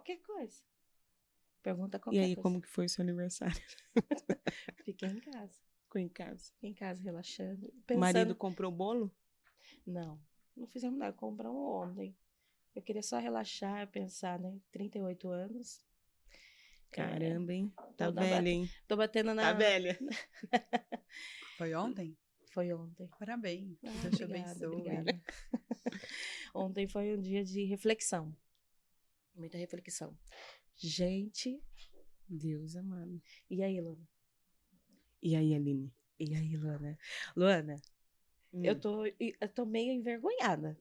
qualquer coisa. Pergunta E qualquer aí, coisa. como que foi o seu aniversário? Fiquei em casa. Ficou em casa? Fiquei em casa relaxando. O Pensando... marido comprou bolo? Não fizemos nada. Compramos ontem. Eu queria só relaxar, pensar, né? 38 anos. Caramba, hein? Tá Tô velha, hein? Tô batendo na... Tá velha. Foi ontem? Foi ontem. Parabéns. Ah, Deus te obrigada, abençoe. obrigada. Ontem foi um dia de reflexão. Muita reflexão. Gente, Deus amado. e aí, Luana? E aí, Aline? E aí, Luana? Luana, eu tô meio envergonhada.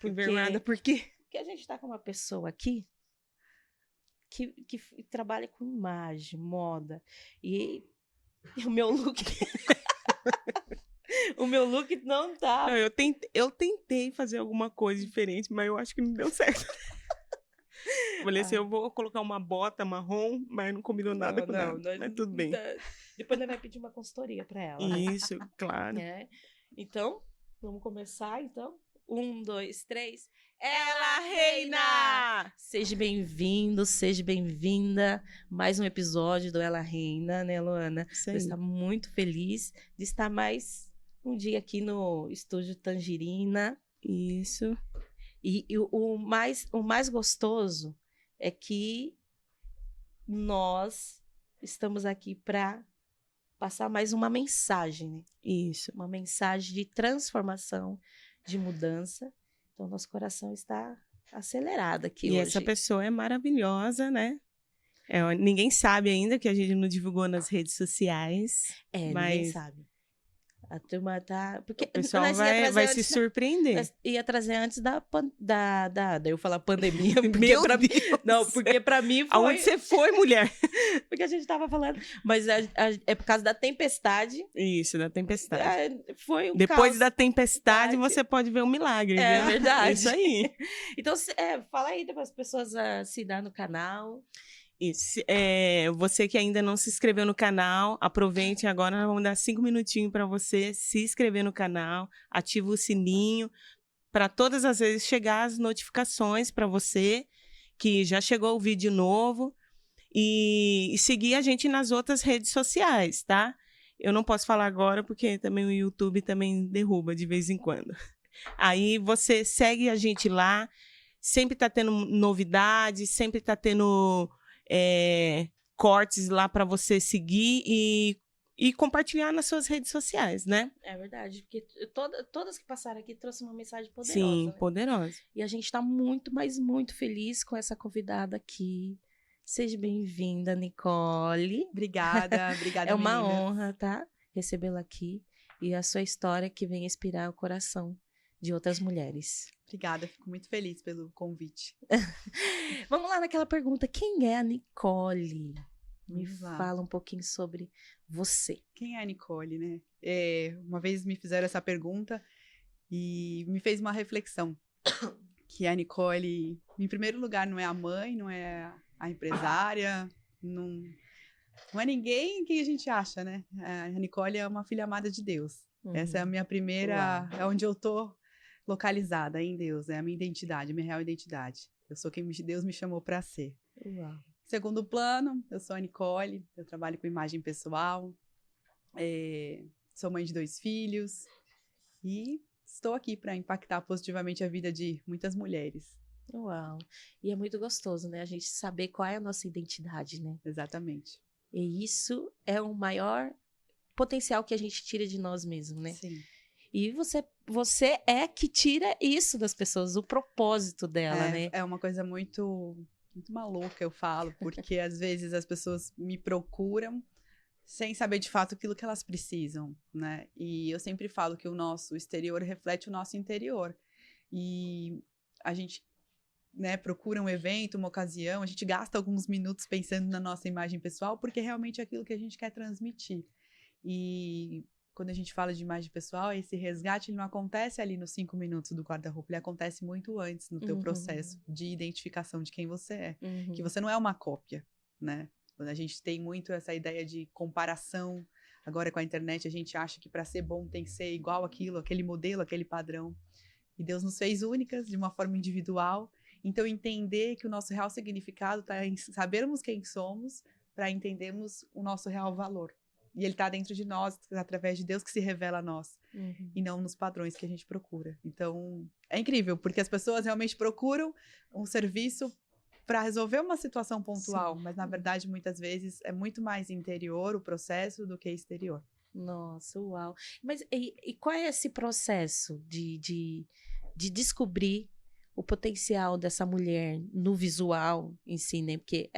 Envergonhada por quê? Porque a gente tá com uma pessoa aqui que trabalha com imagem, moda. E o meu look... o meu look não tá... Não, eu tentei fazer alguma coisa diferente, mas eu acho que não deu certo. Falei assim, eu vou colocar uma bota marrom, mas não combinou nada com nada. Mas tudo bem. Depois nós vamos pedir uma consultoria pra ela. Isso, claro. Então, vamos começar, então. 1, 2, 3. Ela reina! Seja bem-vindo, seja bem-vinda. Mais um episódio do Ela Reina, né, Luana? Isso Eu aí. estou muito feliz de estar mais um dia aqui no Estúdio Tangerina. Isso. E o mais gostoso é que nós estamos aqui para passar mais uma mensagem, né? Isso. Uma mensagem de transformação, de mudança. Então, nosso coração está acelerado aqui E hoje. essa pessoa é maravilhosa, né? Ninguém sabe ainda, que a gente não divulgou nas redes sociais. Ninguém mas sabe. A turma tá... Porque o pessoal nós ia vai trazer se antes, surpreender. nós ia trazer antes da eu ia falar pandemia. Porque Meu pra mim, Deus! não, porque pra mim foi... Aonde você foi, mulher? Porque a gente tava falando. Mas é por causa da tempestade. Isso, da tempestade. Foi um Depois caos. da tempestade, você pode ver um milagre, É viu? verdade. Isso aí. Então, fala aí para as pessoas assinar no canal. Isso. Você que ainda não se inscreveu no canal, aproveite agora, nós vamos dar 5 minutinhos para você se inscrever no canal, ativa o sininho, para todas as vezes chegar as notificações para você, que já chegou o vídeo novo, e seguir a gente nas outras redes sociais, tá? Eu não posso falar agora, porque também o YouTube também derruba de vez em quando. Aí você segue a gente lá, sempre tá tendo novidades, sempre tá tendo cortes lá para você seguir e compartilhar nas suas redes sociais, né? É verdade, porque todas que passaram aqui trouxeram uma mensagem poderosa. Sim, né? poderosa. E a gente está muito, mas muito feliz com essa convidada aqui. Seja bem-vinda, Nicole. Obrigada, É uma meninas. honra, tá? Recebê-la aqui. E a sua história que vem inspirar o coração de outras mulheres. Obrigada, fico muito feliz pelo convite. Vamos lá naquela pergunta. Quem é a Nicole? Me Vamos lá. fala um pouquinho sobre você. Quem é a Nicole, né? Uma vez me fizeram essa pergunta e me fez uma reflexão. Que a Nicole, em primeiro lugar, não é a mãe, não é a empresária, não é ninguém que a gente acha, né? A Nicole é uma filha amada de Deus. Essa é a minha primeira... Uau. É onde eu tô localizada em Deus, é a minha identidade, a minha real identidade. Eu sou quem Deus me chamou para ser. Uau. Segundo plano, eu sou a Nicole, eu trabalho com imagem pessoal, sou mãe de 2 filhos e estou aqui para impactar positivamente a vida de muitas mulheres. Uau. E é muito gostoso, né? A gente saber qual é a nossa identidade, né? Exatamente. E isso é o maior potencial que a gente tira de nós mesmos, né? Sim. E você é que tira isso das pessoas, o propósito dela, né? É uma coisa muito, muito maluca, eu falo, porque às vezes as pessoas me procuram sem saber de fato aquilo que elas precisam, né? E eu sempre falo que o nosso exterior reflete o nosso interior. E a gente, né, procura um evento, uma ocasião, a gente gasta alguns minutos pensando na nossa imagem pessoal, porque realmente é aquilo que a gente quer transmitir. E quando a gente fala de imagem pessoal, esse resgate ele não acontece ali nos 5 minutos do guarda-roupa, ele acontece muito antes no teu processo de identificação de quem você é. Que você não é uma cópia, né? Quando a gente tem muito essa ideia de comparação, agora com a internet, a gente acha que para ser bom tem que ser igual aquilo, aquele modelo, aquele padrão. E Deus nos fez únicas, de uma forma individual, Então, entender que o nosso real significado está em sabermos quem somos para entendermos o nosso real valor. E ele está dentro de nós, através de Deus que se revela a nós, e não nos padrões que a gente procura. Então, é incrível, porque as pessoas realmente procuram um serviço para resolver uma situação pontual, Sim. mas, na verdade, muitas vezes é muito mais interior o processo do que exterior. Nossa, uau. Mas e qual é esse processo de descobrir o potencial dessa mulher no visual em si, né? Porque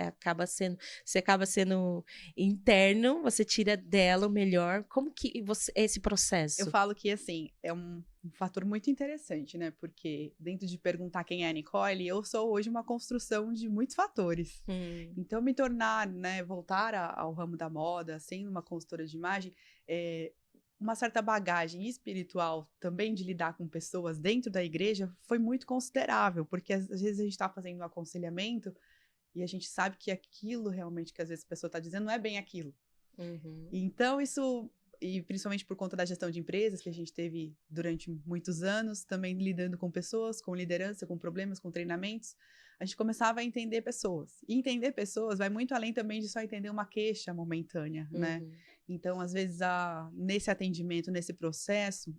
você acaba sendo interno, você tira dela o melhor. Como que é esse Eu processo? falo que, assim, é um fator muito interessante, né? Porque dentro de perguntar quem é a Nicole, eu sou hoje uma construção de muitos fatores. Então, me tornar, né, voltar ao ramo da moda, sendo uma consultora de imagem, uma certa bagagem espiritual também de lidar com pessoas dentro da igreja foi muito considerável, porque às vezes a gente está fazendo um aconselhamento e a gente sabe que aquilo realmente que às vezes a pessoa está dizendo não é bem aquilo. Então, isso, e principalmente por conta da gestão de empresas que a gente teve durante muitos anos, também lidando com pessoas, com liderança, com problemas, com treinamentos, a gente começava a entender pessoas. E entender pessoas vai muito além também de só entender uma queixa momentânea, né? Então, às vezes, nesse atendimento, nesse processo,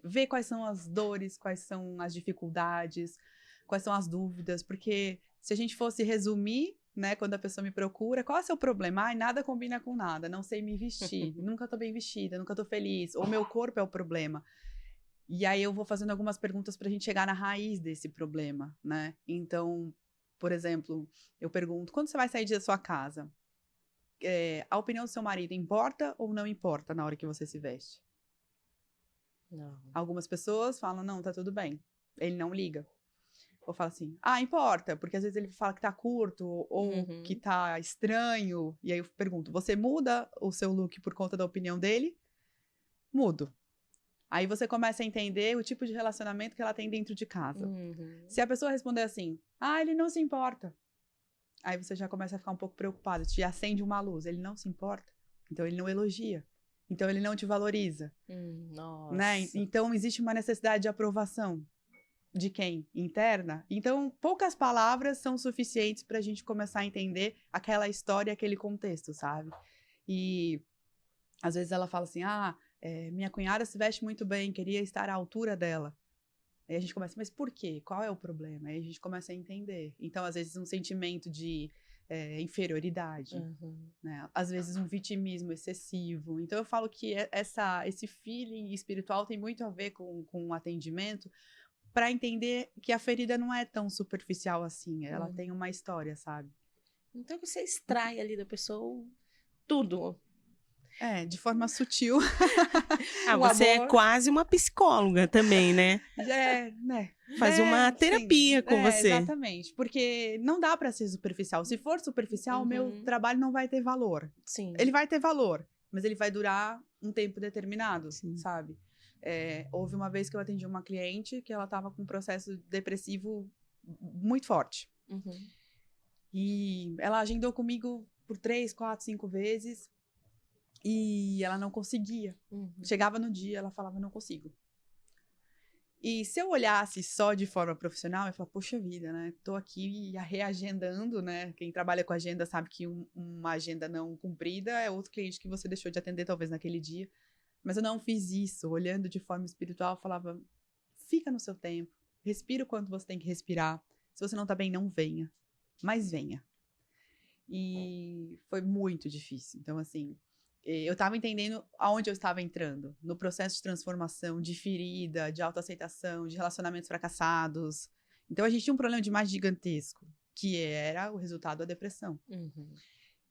ver quais são as dores, quais são as dificuldades, quais são as dúvidas, porque se a gente fosse resumir, né, quando a pessoa me procura, qual é o seu problema? Ai, nada combina com nada, não sei me vestir, nunca tô bem vestida, nunca tô feliz, ou meu corpo é o problema. E aí eu vou fazendo algumas perguntas pra gente chegar na raiz desse problema, né? Então, por exemplo, eu pergunto, quando você vai sair da sua casa, a opinião do seu marido importa ou não importa na hora que você se veste? Não. Algumas pessoas falam, não, tá tudo bem, ele não liga. Ou fala assim, importa, porque às vezes ele fala que tá curto ou que tá estranho. E aí eu pergunto, você muda o seu look por conta da opinião dele? Mudo. Aí você começa a entender o tipo de relacionamento que ela tem dentro de casa. Se a pessoa responder assim, ele não se importa. Aí você já começa a ficar um pouco preocupado, te acende uma luz, ele não se importa. Então ele não elogia. Então ele não te valoriza. Nossa. Né? Então existe uma necessidade de aprovação. De quem? Interna? Então, poucas palavras são suficientes para a gente começar a entender aquela história, aquele contexto, sabe? E às vezes ela fala assim, minha cunhada se veste muito bem, queria estar à altura dela. Aí a gente começa, mas por quê? Qual é o problema? Aí a gente começa a entender. Então, às vezes, um sentimento de inferioridade, né? Às vezes um vitimismo excessivo. Então, eu falo que esse feeling espiritual tem muito a ver com o atendimento, para entender que a ferida não é tão superficial assim, ela tem uma história, sabe? Então você extrai ali da pessoa tudo. De forma sutil. Você é quase uma psicóloga também, né? Né? Faz uma terapia com você. Exatamente, porque não dá para ser superficial. Se for superficial, o meu trabalho não vai ter valor. Sim. Ele vai ter valor, mas ele vai durar um tempo determinado, sabe? Houve uma vez que eu atendi uma cliente que ela estava com um processo depressivo muito forte. E ela agendou comigo por 3, 4, 5 vezes e ela não conseguia. Chegava no dia, ela falava, não consigo. E se eu olhasse só de forma profissional, eu falava, poxa vida, né? Tô aqui reagendando, né? Quem trabalha com agenda sabe que uma agenda não cumprida é outro cliente que você deixou de atender talvez naquele dia. Mas eu não fiz isso. Olhando de forma espiritual, eu falava, fica no seu tempo, respira o quanto você tem que respirar. Se você não tá bem, não venha, mas venha. E foi muito difícil. Então, assim, eu tava entendendo aonde eu estava entrando, no processo de transformação, de ferida, de autoaceitação, de relacionamentos fracassados. Então, a gente tinha um problema de imagem gigantesco, que era o resultado da depressão.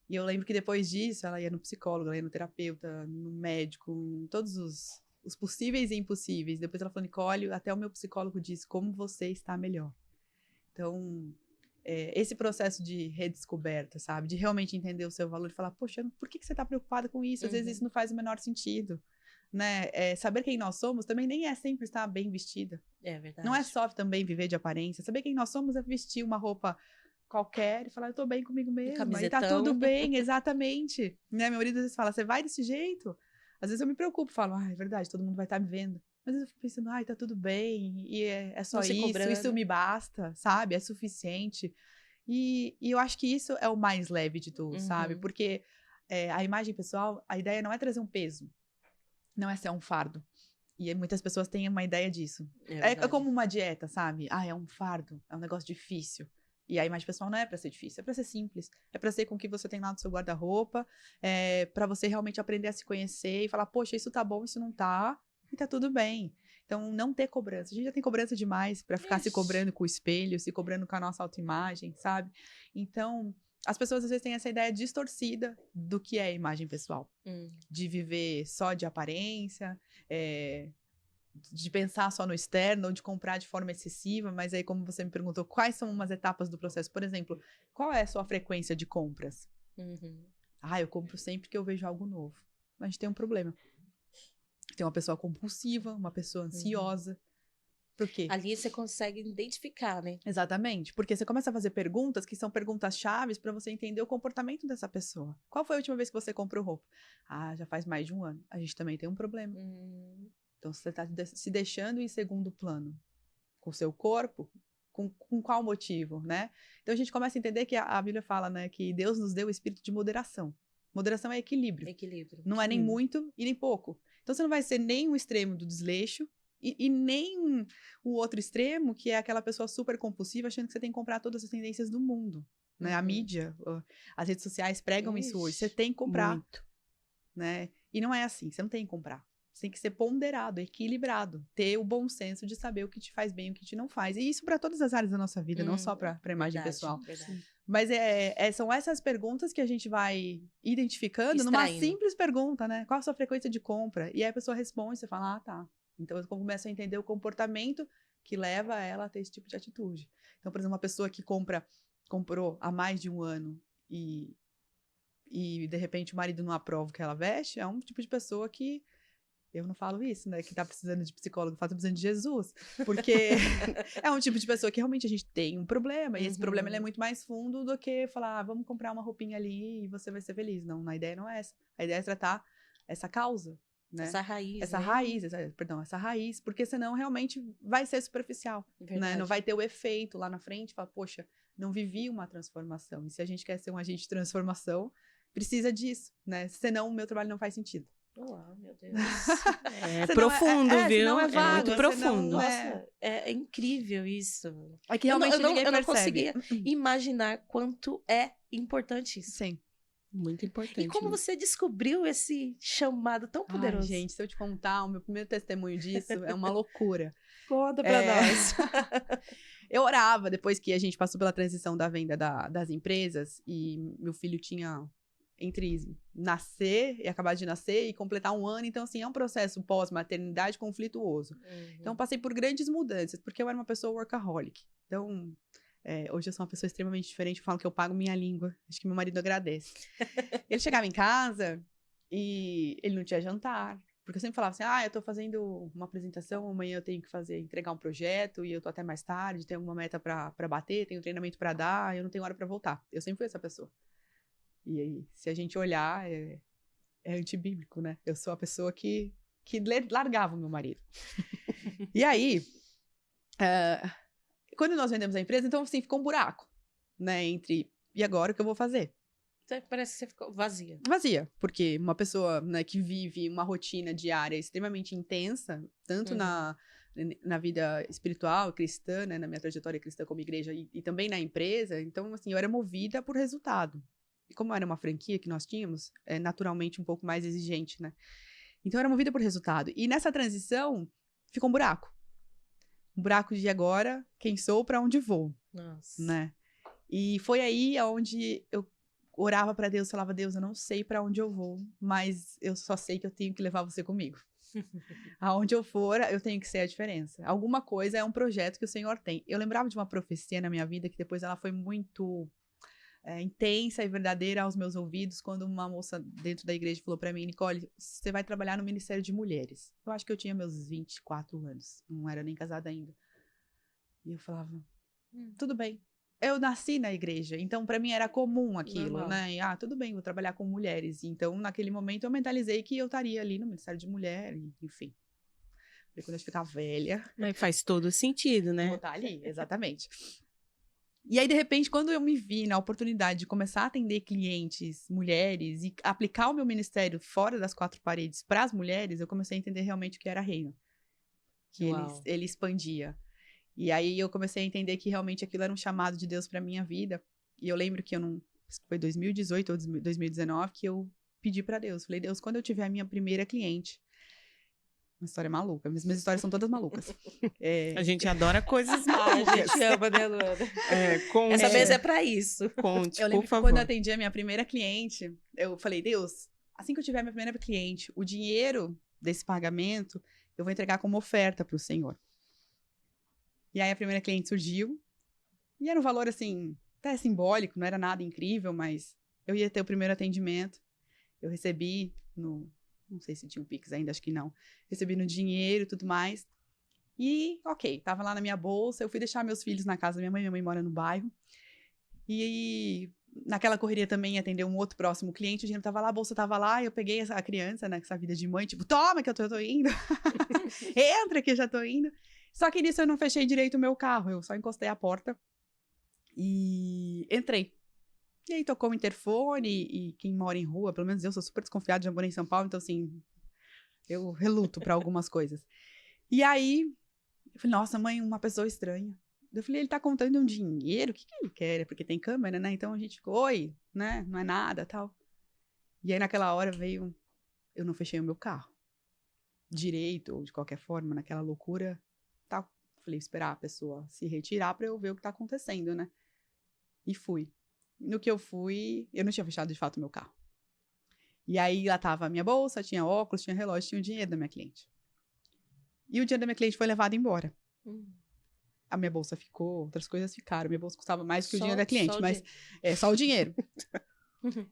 E eu lembro que depois disso, ela ia no psicólogo, ela ia no terapeuta, no médico, em todos os possíveis e impossíveis. Depois ela falou, Nicole, até o meu psicólogo disse como você está melhor. Então, esse processo de redescoberta, sabe? De realmente entender o seu valor e falar, poxa, por que você está preocupada com isso? Às vezes isso não faz o menor sentido. Né? Saber quem nós somos também nem é sempre estar bem vestida. É verdade. Não é só também viver de aparência. Saber quem nós somos é vestir uma roupa qualquer e falar, eu tô bem comigo mesmo, e tá tudo bem, exatamente. Né? Meu marido às vezes fala, você vai desse jeito? Às vezes eu me preocupo, falo, é verdade, todo mundo vai estar me vendo. Mas eu fico pensando, ai, tá tudo bem, e é só Não se cobrando. isso me basta, sabe? É suficiente. E eu acho que isso é o mais leve de tudo, sabe? Uhum. Porque a imagem pessoal, a ideia não é trazer um peso, não é ser um fardo. E aí muitas pessoas têm uma ideia disso. É É verdade. como uma dieta, sabe? Ah, é um fardo, é um negócio difícil. E a imagem pessoal não é pra ser difícil, é pra ser simples. É pra ser com o que você tem lá no seu guarda-roupa, pra você realmente aprender a se conhecer e falar, poxa, isso tá bom, isso não tá, e tá tudo bem. Então, não ter cobrança. A gente já tem cobrança demais pra ficar se Ixi. cobrando com o espelho, se cobrando com a nossa autoimagem, sabe? Então, as pessoas às vezes têm essa ideia distorcida do que é imagem pessoal. De viver só de aparência, de pensar só no externo, ou de comprar de forma excessiva, mas aí como você me perguntou, quais são umas etapas do processo? Por exemplo, qual é a sua frequência de compras? Uhum. Ah, eu compro sempre que eu vejo algo novo. A gente tem um problema. Tem uma pessoa compulsiva, uma pessoa ansiosa. Por quê? Ali você consegue identificar, né? Exatamente, porque você começa a fazer perguntas que são perguntas chaves para você entender o comportamento dessa pessoa. Qual foi a última vez que você comprou roupa? Ah, já faz mais de um ano. A gente também tem um problema. Então, você está se deixando em segundo plano com o seu corpo, com qual motivo, né? Então, a gente começa a entender que a Bíblia fala, né, que Deus nos deu o espírito de moderação. Moderação é equilíbrio. Equilíbrio. Não é nem muito e nem pouco. Então, você não vai ser nem um extremo do desleixo e nem o outro extremo, que é aquela pessoa super compulsiva, achando que você tem que comprar todas as tendências do mundo. Né? A mídia, as redes sociais pregam isso hoje. Você tem que comprar. Muito. Né? E não é assim, você não tem que comprar. Você tem que ser ponderado, equilibrado, ter o bom senso de saber o que te faz bem e o que te não faz. E isso para todas as áreas da nossa vida, não só para a imagem Verdade, pessoal. verdade. Mas são essas perguntas que a gente vai identificando numa Extraindo. simples pergunta, né? Qual a sua frequência de compra? E aí a pessoa responde, você fala, ah, tá. Então eu começo a entender o comportamento que leva ela a ter esse tipo de atitude. Então, por exemplo, uma pessoa que comprou há mais de um ano e de repente o marido não aprova o que ela veste, é um tipo de pessoa que, eu não falo isso, né, que tá precisando de psicólogo, tá precisando de Jesus, porque é um tipo de pessoa que realmente a gente tem um problema, e esse problema ele é muito mais fundo do que falar, vamos comprar uma roupinha ali e você vai ser feliz. Não, a ideia não é essa. A ideia é tratar essa causa, né? Essa raiz, essa né? raiz, essa raiz, porque senão realmente vai ser superficial, né? Não vai ter o efeito lá na frente, fala, poxa, não vivi uma transformação. E se a gente quer ser um agente de transformação, precisa disso, né? Senão o meu trabalho não faz sentido. Uau, meu Deus. É Senão profundo, viu? senão é vago, muito senão profundo. Nossa, é incrível isso. É que realmente ninguém eu não percebe. conseguia imaginar quanto é importante isso. Sim. Muito importante. E como você descobriu esse chamado tão Ai, poderoso? gente, se eu te contar, o meu primeiro testemunho disso é uma loucura. Conta pra nós. Eu orava depois que a gente passou pela transição da venda das empresas e meu filho tinha entre nascer e acabar de nascer e completar um ano. Então, assim, é um processo pós-maternidade conflituoso. Então, eu passei por grandes mudanças, porque eu era uma pessoa workaholic. Então, hoje eu sou uma pessoa extremamente diferente. Eu falo que eu pago minha língua. Acho que meu marido agradece. Ele chegava em casa e ele não tinha jantar. Porque eu sempre falava assim, eu tô fazendo uma apresentação, amanhã eu tenho que entregar um projeto e eu tô até mais tarde, tenho alguma meta pra bater, tenho treinamento pra dar, eu não tenho hora pra voltar. Eu sempre fui essa pessoa. E aí, se a gente olhar, é antibíblico, né? Eu sou a pessoa que largava o meu marido. E aí, quando nós vendemos a empresa, então, assim, ficou um buraco, né? Entre, e agora o que eu vou fazer? Parece que você ficou vazia. Vazia, porque uma pessoa, né, que vive uma rotina diária extremamente intensa, tanto na vida espiritual, cristã, né, na minha trajetória cristã como igreja e também na empresa, então, assim, eu era movida por resultado. E como era uma franquia que nós tínhamos, é naturalmente um pouco mais exigente, né? Então, eu era movida por resultado. E nessa transição, ficou um buraco. Um buraco de agora, quem sou, para onde vou. Nossa. Né? E foi aí onde eu orava para Deus, falava, Deus, eu não sei para onde eu vou, mas eu só sei que eu tenho que levar você comigo. Aonde eu for, eu tenho que ser a diferença. Alguma coisa é um projeto que o Senhor tem. Eu lembrava de uma profecia na minha vida que depois ela foi muito intensa e verdadeira aos meus ouvidos, quando uma moça dentro da igreja falou para mim, Nicole, você vai trabalhar no Ministério de Mulheres. Eu acho que eu tinha meus 24 anos, não era nem casada ainda. E eu falava, tudo bem. Eu nasci na igreja, então para mim era comum aquilo, Normal. né? E, tudo bem, vou trabalhar com mulheres. Então, naquele momento, eu mentalizei que eu estaria ali no Ministério de Mulher, enfim. Falei, quando eu ficar velha, Mas faz todo sentido, eu vou né? estar ali, exatamente. E aí, de repente, quando eu me vi na oportunidade de começar a atender clientes, mulheres, e aplicar o meu ministério fora das quatro paredes para as mulheres, eu comecei a entender realmente o que era reino. Que Uau. ele expandia. E aí eu comecei a entender que realmente aquilo era um chamado de Deus para minha vida. E eu lembro que eu não... Foi 2018 ou 2019 que eu pedi para Deus. Falei, Deus, quando eu tiver a minha primeira cliente... Uma história maluca. Minhas histórias são todas malucas. A gente adora coisas A malucas. gente ama, né, Luana? Conte, Essa mesa é pra isso. conte, Eu por lembro que favor. quando eu atendi a minha primeira cliente, eu falei, Deus, assim que eu tiver a minha primeira cliente, o dinheiro desse pagamento, eu vou entregar como oferta para o Senhor. E aí a primeira cliente surgiu, e era um valor, assim, até simbólico, não era nada incrível, mas eu ia ter o primeiro atendimento, eu recebi no... Não sei se tinha um Pix ainda, acho que não. Recebi no dinheiro e tudo mais. E, ok, tava lá na minha bolsa, eu fui deixar meus filhos na casa da minha mãe mora no bairro. E naquela correria também atender um outro próximo cliente, o dinheiro tava lá, a bolsa tava lá, e eu peguei a criança, né, com essa vida de mãe, tipo, toma que eu tô indo. Entra que eu já tô indo. Só que nisso eu não fechei direito o meu carro, eu só encostei a porta e entrei. E aí tocou o interfone e quem mora em rua, pelo menos eu sou super desconfiada, já morei em São Paulo, então assim, eu reluto pra algumas coisas. E aí, eu falei, nossa, mãe, uma pessoa estranha. Eu falei, ele tá contando um dinheiro, o que que ele quer? É porque tem câmera, né? Então a gente ficou, oi, né? Não é nada, tal. E aí naquela hora veio, eu não fechei o meu carro. Direito, ou de qualquer forma, naquela loucura, tal. Falei, esperar a pessoa se retirar pra eu ver o que tá acontecendo, né? E fui. No que eu fui, eu não tinha fechado de fato o meu carro. E aí lá tava a minha bolsa, tinha óculos, tinha relógio, tinha o dinheiro da minha cliente. E o dinheiro da minha cliente foi levado embora. A minha bolsa ficou, outras coisas ficaram. Minha bolsa custava mais que o dinheiro da cliente, mas é só o dinheiro.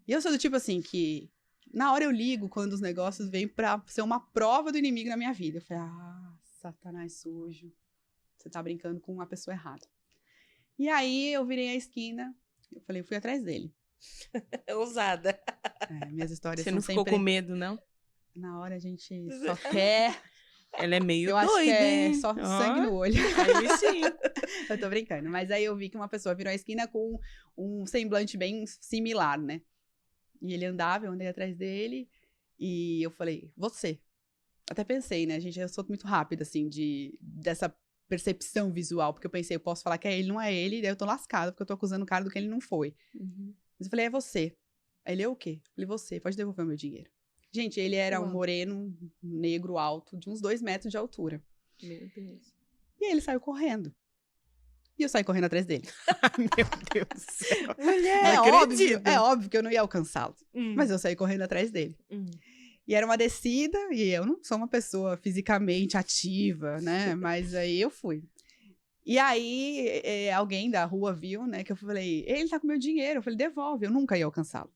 E eu sou do tipo assim que na hora eu ligo quando os negócios vêm pra ser uma prova do inimigo na minha vida. Eu falei, Satanás sujo. Você tá brincando com uma pessoa errada. E aí eu virei a esquina, eu falei, fui atrás dele. Ousada. Minhas histórias Você são não ficou sempre... com medo, não? Na hora a gente só quer... Ela é meio Eu doida, acho que é hein? só Ó, sangue no olho. Aí sim. Eu tô brincando. Mas aí eu vi que uma pessoa virou a esquina com um semblante bem similar, né? E ele andava, eu andei atrás dele. E eu falei, você. Até pensei, né? Eu sou muito rápida, assim, dessa percepção visual. Porque eu pensei, eu posso falar que é ele, não é ele. E daí eu tô lascada, porque eu tô acusando o cara do que ele não foi. Mas eu falei, é você. Aí ele, é o quê? Eu falei, você, pode devolver o meu dinheiro. Gente, ele era um moreno, negro, alto, de uns 2 metros de altura. Meu Deus. E aí ele saiu correndo. E eu saí correndo atrás dele. Meu Deus do céu. Mulher! Não É óbvio que eu não ia alcançá-lo. Hum. Mas eu saí correndo atrás dele. E era uma descida, e eu não sou uma pessoa fisicamente ativa, né? Mas aí eu fui. E aí alguém da rua viu, né? Que eu falei, ele tá com meu dinheiro. Eu falei, devolve. Eu nunca ia alcançá-lo.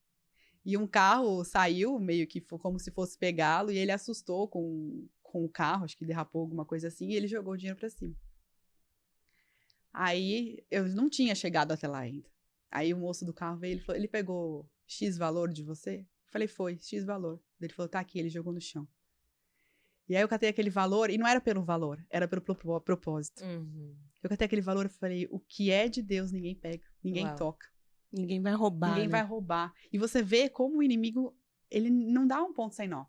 E um carro saiu, meio que como se fosse pegá-lo, e ele assustou com o carro, acho que derrapou alguma coisa assim, e ele jogou o dinheiro pra cima. Aí, eu não tinha chegado até lá ainda. Aí o moço do carro veio, ele pegou X valor de você? Eu falei, foi, X valor. Ele falou, tá aqui, ele jogou no chão. E aí eu catei aquele valor, e não era pelo valor, era pelo propósito. Eu catei aquele valor e falei, o que é de Deus ninguém pega, ninguém toca. Ninguém vai roubar, Ninguém vai roubar. E você vê como o inimigo, ele não dá um ponto sem nó.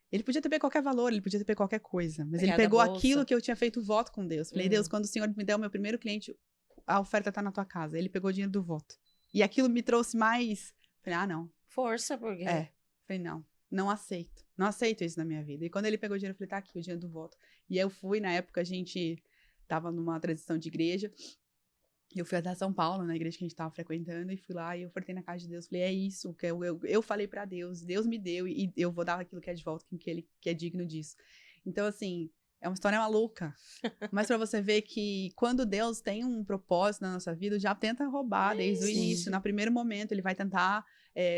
Ele podia ter pego qualquer valor, ele podia ter pego qualquer coisa. Mas ele pegou aquilo que eu tinha feito voto com Deus. Falei, Deus, quando o Senhor me der o meu primeiro cliente, a oferta tá na tua casa. Ele pegou o dinheiro do voto. E aquilo me trouxe mais... Falei, não. Força, porque... Falei, não aceito. Não aceito isso na minha vida. E quando ele pegou o dinheiro, eu falei, tá aqui, o dinheiro do voto. E eu fui, na época, a gente tava numa transição de igreja. Eu fui até São Paulo, na igreja que a gente tava frequentando, e fui lá e eu ofertei na casa de Deus. Falei, é isso que eu falei pra Deus, Deus me deu e eu vou dar aquilo que é de volta, que é digno disso. Então, assim, é uma história maluca. Mas pra você ver que quando Deus tem um propósito na nossa vida, já tenta roubar desde o início. No primeiro momento, ele vai tentar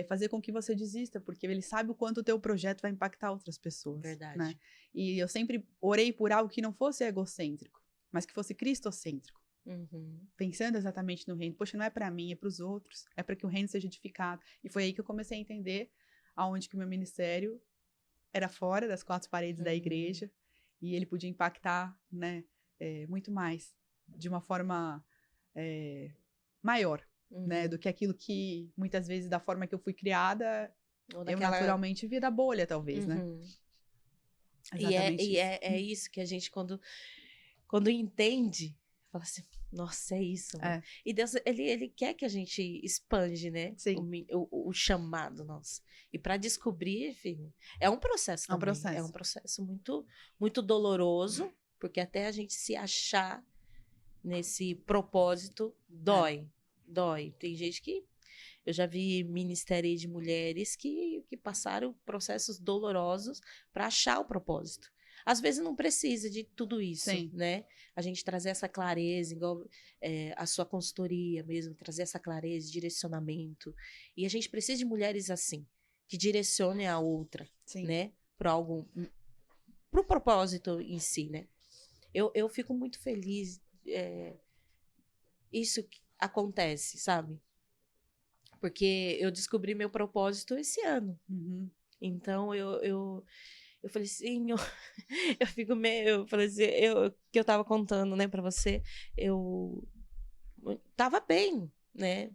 fazer com que você desista, porque ele sabe o quanto o teu projeto vai impactar outras pessoas. Verdade. Né? E eu sempre orei por algo que não fosse egocêntrico, mas que fosse cristocêntrico. Pensando exatamente no reino. Poxa, não é pra mim, é pros outros. É pra que o reino seja edificado. E foi aí que eu comecei a entender aonde que o meu ministério era fora das 4 paredes da igreja. e ele podia impactar, né, muito mais, de uma forma maior, né, do que aquilo que, muitas vezes, da forma que eu fui criada, Ou eu daquela- naturalmente vi da bolha, talvez, né? Uhum. Exatamente E isso. é isso que a gente, quando entende, fala assim, nossa, é isso, mano. É. E Deus, ele quer que a gente expande, né? Sim. O chamado nosso. E para descobrir, filho, é um processo É um também. processo. É um processo muito, muito doloroso, porque até a gente se achar nesse propósito, dói. Dói. Tem gente que... Eu já vi ministério de mulheres que passaram processos dolorosos para achar o propósito. Às vezes não precisa de tudo isso, Sim. né? A gente trazer essa clareza, igual a sua consultoria mesmo, trazer essa clareza, direcionamento. E a gente precisa de mulheres assim, que direcionem a outra, Sim. né? Para o propósito em si, né? Eu fico muito feliz. Isso que acontece, sabe? Porque eu descobri meu propósito esse ano. Uhum. Então, eu falei assim, eu fico meio... Eu falei assim, que eu tava contando, né, pra você, eu tava bem, né,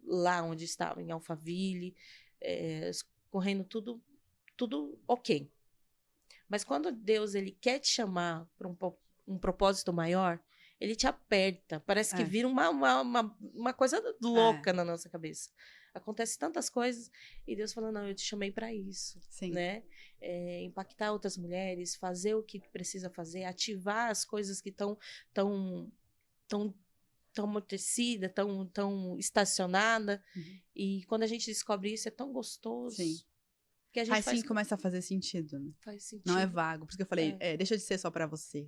lá onde estava, em Alphaville, correndo tudo ok. Mas quando Deus, ele quer te chamar para um propósito maior, ele te aperta. Parece que vira uma coisa louca na nossa cabeça. Acontece tantas coisas e Deus fala, não, eu te chamei para isso. Sim. Né? Impactar outras mulheres, fazer o que precisa fazer, ativar as coisas que estão tão amortecida, tão estacionada. Uhum. E quando a gente descobre isso, é tão gostoso. Sim. Que a gente Aí sim começa a fazer sentido, né? Faz sentido. Não é vago. Por isso que eu falei, deixa de ser só pra você.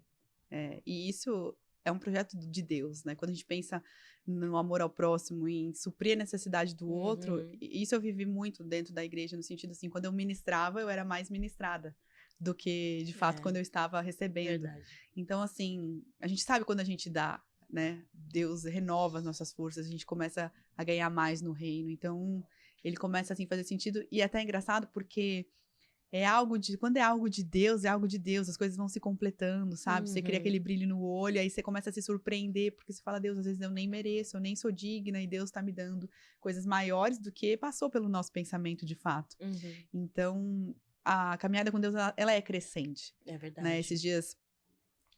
E isso é um projeto de Deus, né? Quando a gente pensa no amor ao próximo, em suprir a necessidade do outro, isso eu vivi muito dentro da igreja, no sentido assim, quando eu ministrava, eu era mais ministrada do que, de fato, quando eu estava recebendo. Verdade. Então, assim, a gente sabe quando a gente dá, né? Deus renova as nossas forças, a gente começa a ganhar mais no reino. Então, ele começa assim a fazer sentido. E é até engraçado porque quando é algo de Deus, é algo de Deus, as coisas vão se completando, sabe? Você cria aquele brilho no olho, aí você começa a se surpreender, porque você fala, Deus, às vezes eu nem mereço, eu nem sou digna, e Deus tá me dando coisas maiores do que passou pelo nosso pensamento de fato. Então, a caminhada com Deus, ela é crescente. É verdade. Né? Esses dias,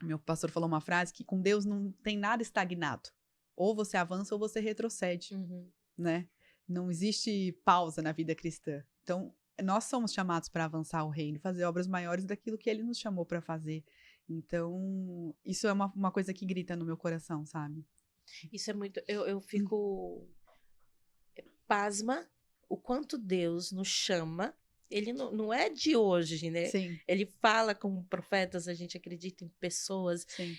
meu pastor falou uma frase que com Deus não tem nada estagnado. Ou você avança ou você retrocede, né? Não existe pausa na vida cristã. Então, nós somos chamados para avançar o reino, fazer obras maiores daquilo que ele nos chamou para fazer. Então, isso é uma coisa que grita no meu coração, sabe? Isso é muito... Eu fico pasma o quanto Deus nos chama. Ele não é de hoje, né? Sim. Ele fala com profetas, a gente acredita em pessoas. Sim.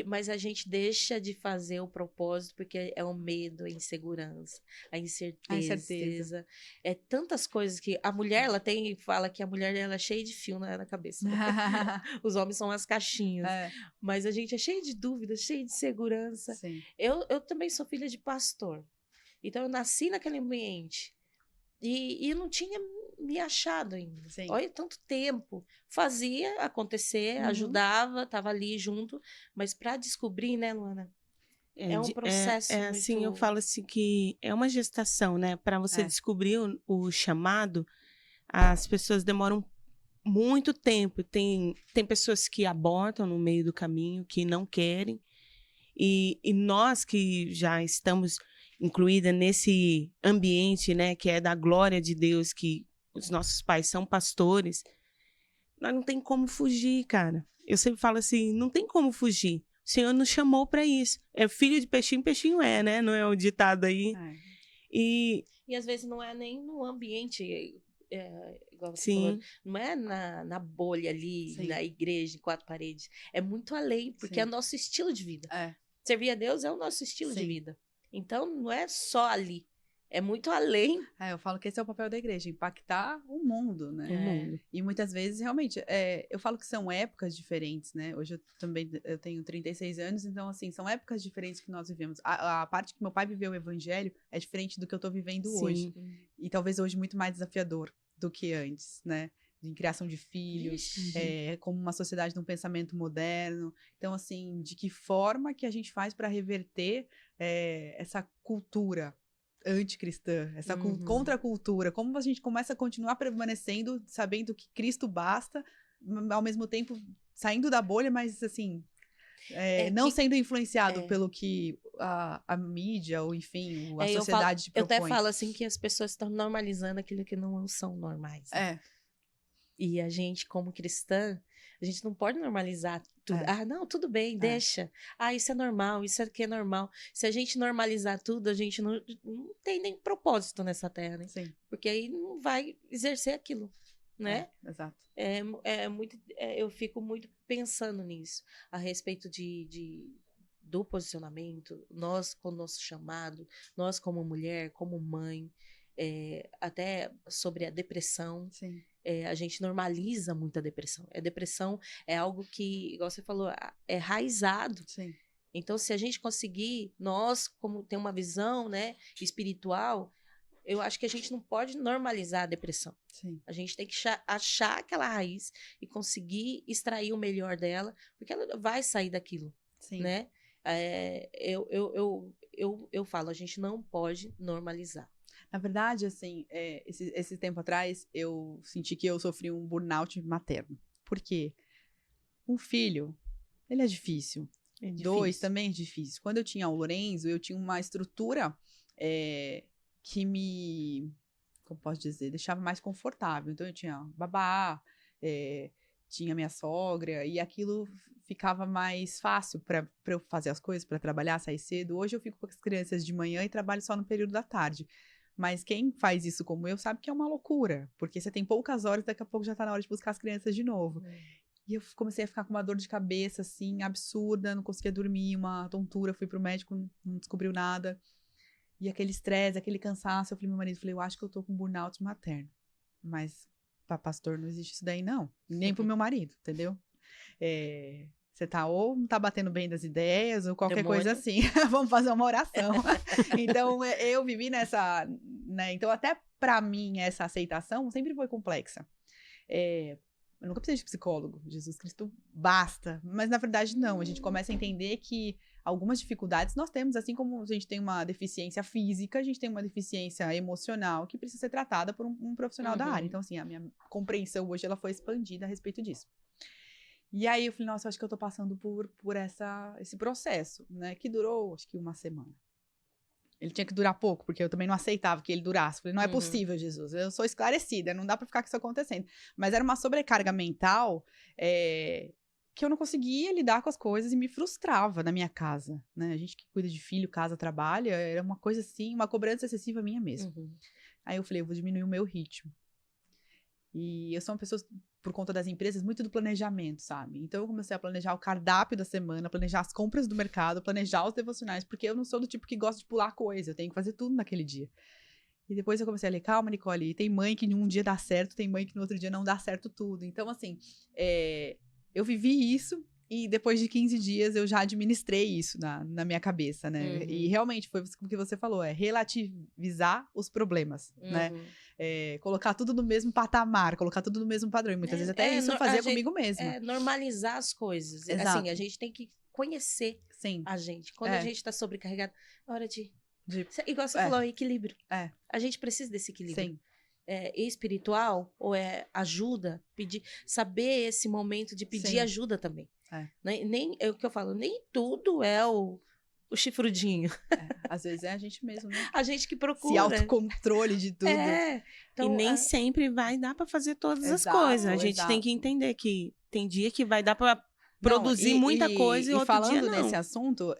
Mas a gente deixa de fazer o propósito porque é o medo, a insegurança, a incerteza. É tantas coisas que a mulher, ela fala que a mulher ela é cheia de fio na cabeça. Os homens são as caixinhas. Mas a gente é cheio de dúvidas, cheio de segurança. Sim. Eu também sou filha de pastor. Então eu nasci naquele ambiente. E eu não tinha me achado ainda. Sim. Olha, tanto tempo. Fazia acontecer, ajudava, estava ali junto. Mas para descobrir, né, Luana? É um processo muito... assim, eu falo assim que é uma gestação, né? Para você descobrir o chamado, as pessoas demoram muito tempo. Tem pessoas que abortam no meio do caminho, que não querem. E nós que já estamos incluída nesse ambiente, né, que é da glória de Deus, que os nossos pais são pastores, nós não tem como fugir, cara. Eu sempre falo assim, não tem como fugir. O Senhor nos chamou para isso. É filho de peixinho, peixinho é, né? Não é o ditado aí. E às vezes não é nem no ambiente, igual você falou, não é na bolha ali, na igreja, em 4 paredes. É muito além, porque é nosso estilo de vida. Servir a Deus é o nosso estilo de vida. Então, não é só ali. É muito além. Eu falo que esse é o papel da igreja, impactar o mundo, né? O mundo. E muitas vezes, realmente, eu falo que são épocas diferentes, né? Hoje eu tenho 36 anos, então, assim, são épocas diferentes que nós vivemos. A parte que meu pai viveu o evangelho é diferente do que eu tô vivendo hoje. E talvez hoje muito mais desafiador do que antes, né? em criação de filhos, como uma sociedade de um pensamento moderno. Então, assim, de que forma que a gente faz para reverter essa cultura anticristã, essa contracultura? Como a gente começa a continuar permanecendo, sabendo que Cristo basta, ao mesmo tempo saindo da bolha, mas, assim, não sendo influenciado pelo que a mídia, ou enfim, a sociedade te propõe. Eu até falo assim que as pessoas estão normalizando aquilo que não são normais. Né? E a gente, como cristã, a gente não pode normalizar tudo. Ah, não, tudo bem, deixa. Ah, isso é normal, isso aqui é normal. Se a gente normalizar tudo, a gente não tem nem propósito nessa terra, né? Sim. Porque aí não vai exercer aquilo, né? Exato. Eu fico muito pensando nisso, a respeito do posicionamento, nós com o nosso chamado, nós como mulher, como mãe, até sobre a depressão. Sim. A gente normaliza muito a depressão. A depressão é algo que, igual você falou, é raizado. Sim. Então, se a gente conseguir, nós, como tem uma visão, né, espiritual, eu acho que a gente não pode normalizar a depressão. Sim. A gente tem que achar aquela raiz e conseguir extrair o melhor dela, porque ela vai sair daquilo. Sim. Né? Eu falo, a gente não pode normalizar. Na verdade, assim, esse tempo atrás, eu senti que eu sofri um burnout materno. Por quê? Um filho, ele é difícil. 2 também é difícil. Quando eu tinha o Lorenzo, eu tinha uma estrutura que me, como posso dizer, deixava mais confortável. Então, eu tinha babá, tinha minha sogra, e aquilo ficava mais fácil para eu fazer as coisas, para trabalhar, sair cedo. Hoje eu fico com as crianças de manhã e trabalho só no período da tarde. Mas quem faz isso como eu sabe que é uma loucura, porque você tem poucas horas e daqui a pouco já tá na hora de buscar as crianças de novo. E eu comecei a ficar com uma dor de cabeça, assim, absurda, não conseguia dormir, uma tontura, fui pro médico, não descobriu nada. E aquele estresse, aquele cansaço, eu falei pro meu marido, eu acho que eu tô com burnout materno. Mas pra pastor não existe isso daí, não. Nem pro meu marido, entendeu? Você ou não tá batendo bem das ideias, ou qualquer coisa assim. Vamos fazer uma oração. Então, eu vivi nessa, né? Então, até pra mim, essa aceitação sempre foi complexa. Eu nunca precisei de psicólogo. Jesus Cristo basta. Mas, na verdade, não. A gente começa a entender que algumas dificuldades nós temos, assim como a gente tem uma deficiência física, a gente tem uma deficiência emocional que precisa ser tratada por um profissional da área. Então, assim, a minha compreensão hoje, ela foi expandida a respeito disso. E aí eu falei, nossa, eu acho que eu tô passando por esse processo, né? Que durou, acho que 1 semana. Ele tinha que durar pouco, porque eu também não aceitava que ele durasse. Falei, não é possível, Jesus, eu sou esclarecida, não dá pra ficar com isso acontecendo. Mas era uma sobrecarga mental que eu não conseguia lidar com as coisas e me frustrava na minha casa, né? A gente que cuida de filho, casa, trabalha, era uma coisa assim, uma cobrança excessiva minha mesmo. Aí eu falei, eu vou diminuir o meu ritmo. E eu sou uma pessoa, por conta das empresas, muito do planejamento, sabe? Então eu comecei a planejar o cardápio da semana, planejar as compras do mercado, planejar os devocionais, porque eu não sou do tipo que gosta de pular coisa, eu tenho que fazer tudo naquele dia. E depois eu comecei a ler, calma, Nicole, tem mãe que num dia dá certo, tem mãe que no outro dia não dá certo tudo. Então, assim, eu vivi isso e depois de 15 dias eu já administrei isso na minha cabeça, né? E realmente foi o que você falou, relativizar os problemas, né? Colocar tudo no mesmo patamar, colocar tudo no mesmo padrão. E muitas vezes até isso eu fazia comigo mesma. Normalizar as coisas. Exato. Assim, a gente tem que conhecer a gente. Quando a gente tá sobrecarregado, é hora de... Igual você falou, equilíbrio. A gente precisa desse equilíbrio. Sim. Espiritual ou ajuda, saber esse momento de pedir ajuda também. Nem é o que eu falo, nem tudo é o chifrudinho. Às vezes é a gente mesmo, né? A gente que procura. Se autocontrole de tudo. Então, e nem sempre vai dar pra fazer todas as coisas. A gente tem que entender que tem dia que vai dar pra produzir muita coisa e outro dia não. E falando nesse assunto,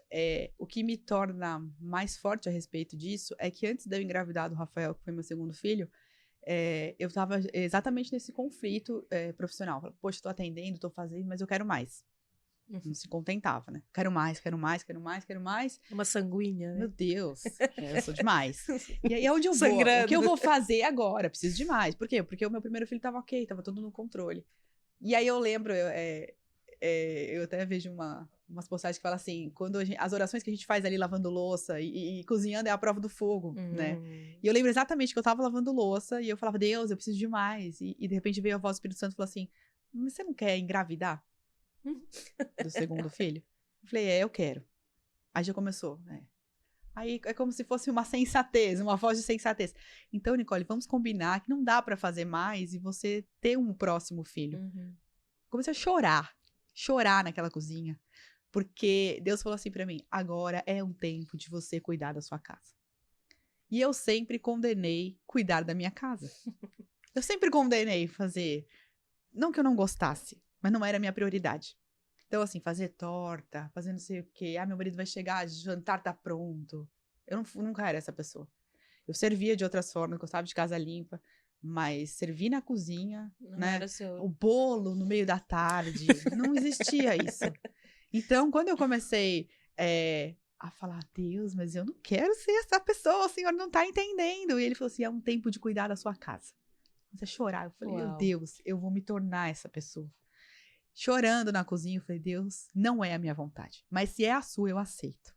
o que me torna mais forte a respeito disso é que antes de eu engravidar do Rafael, que foi meu segundo filho, eu estava exatamente nesse conflito profissional. Poxa, tô atendendo, tô fazendo, mas eu quero mais. Não se contentava, né? Quero mais, quero mais, quero mais, quero mais. Uma sanguínea, né? Meu Deus, eu sou demais. E aí, onde eu vou? O que eu vou fazer agora? Preciso de mais. Por quê? Porque o meu primeiro filho tava ok, tava tudo no controle. E aí eu lembro, eu até vejo umas postagens que falam assim, quando as orações que a gente faz ali lavando louça e cozinhando é a prova do fogo, né? E eu lembro exatamente que eu tava lavando louça e eu falava, Deus, eu preciso de mais. E de repente veio a voz do Espírito Santo e falou assim, mas você não quer engravidar do segundo filho? Eu falei, eu quero. Aí já começou, né? Aí é como se fosse uma sensatez, uma voz de sensatez. Então, Nicole, vamos combinar que não dá pra fazer mais e você ter um próximo filho. Comecei a chorar naquela cozinha, porque Deus falou assim pra mim, agora é um tempo de você cuidar da sua casa. E eu sempre condenei cuidar da minha casa. Eu sempre condenei fazer, não que eu não gostasse, mas não era a minha prioridade. Então, assim, fazer torta, fazer não sei o quê. Meu marido vai chegar, jantar tá pronto. Eu nunca era essa pessoa. Eu servia de outras formas, gostava de casa limpa, mas servir na cozinha, Não né? era seu... O bolo no meio da tarde, não existia isso. Então, quando eu comecei a falar, Deus, mas eu não quero ser essa pessoa, o Senhor não tá entendendo. E ele falou assim, é um tempo de cuidar da sua casa. Comecei a chorar. Eu falei, meu Deus, eu vou me tornar essa pessoa. Chorando na cozinha, eu falei, Deus, não é a minha vontade. Mas se é a sua, eu aceito.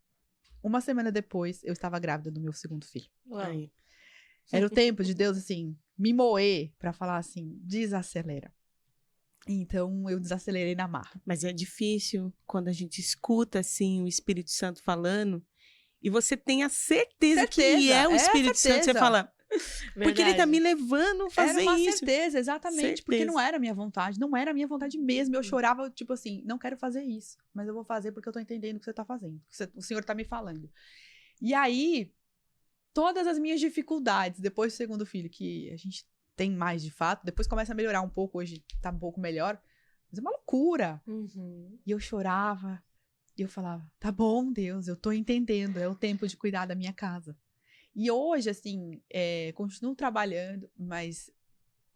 Uma semana depois, eu estava grávida do meu segundo filho. Uau. Era o tempo de Deus, assim, me moer pra falar assim, desacelera. Então, eu desacelerei na marra. Mas é difícil quando a gente escuta, assim, o Espírito Santo falando e você tem a certeza que é o Espírito Santo. Você fala, porque ele tá me levando a fazer isso. Era uma isso. certeza, exatamente. Porque não era a minha vontade. Não era a minha vontade mesmo. Eu chorava, tipo assim, não quero fazer isso. Mas eu vou fazer porque eu tô entendendo o que você tá fazendo. O Senhor tá me falando. E aí, todas as minhas dificuldades, depois do segundo filho, que a gente tem mais de fato, depois começa a melhorar um pouco. Hoje tá um pouco melhor. Mas é uma loucura. E eu chorava. E eu falava, tá bom, Deus, eu tô entendendo. É o tempo de cuidar da minha casa. E hoje, assim, continuo trabalhando, mas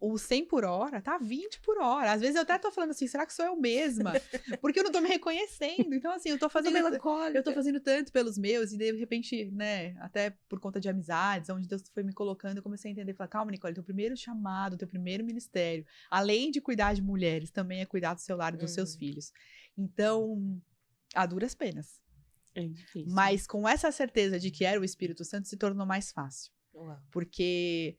o 100 por hora tá 20 por hora. Às vezes eu até tô falando assim, será que sou eu mesma? Porque eu não tô me reconhecendo. Então, assim, eu tô fazendo tanto pelos meus, e de repente, né, até por conta de amizades, onde Deus foi me colocando, eu comecei a entender, falar, calma, Nicole, teu primeiro chamado, teu primeiro ministério, além de cuidar de mulheres, também é cuidar do seu lar e dos seus filhos. Então, a duras penas. É difícil. Mas com essa certeza de que era o Espírito Santo, se tornou mais fácil. Porque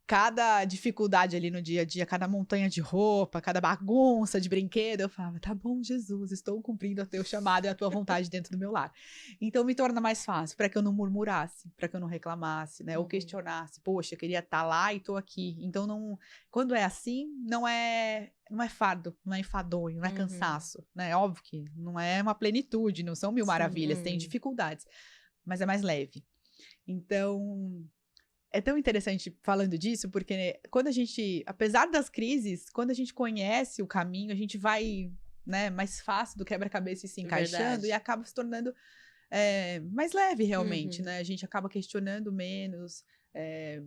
cada dificuldade ali no dia a dia, cada montanha de roupa, cada bagunça de brinquedo, eu falava, tá bom, Jesus, estou cumprindo o teu chamado e a tua vontade dentro do meu lar. Então me torna mais fácil, para que eu não murmurasse, para que eu não reclamasse, né? Ou questionasse, poxa, eu queria estar lá e tô aqui. Então não, quando é assim, não é fardo, não é enfadonho, não é cansaço, né? Óbvio que não é uma plenitude, não são mil maravilhas, tem dificuldades, mas é mais leve. Então, é tão interessante falando disso, porque quando a gente, apesar das crises, quando a gente conhece o caminho, a gente vai, né, mais fácil do quebra-cabeça e se encaixando e acaba se tornando mais leve realmente, né? A gente acaba questionando menos,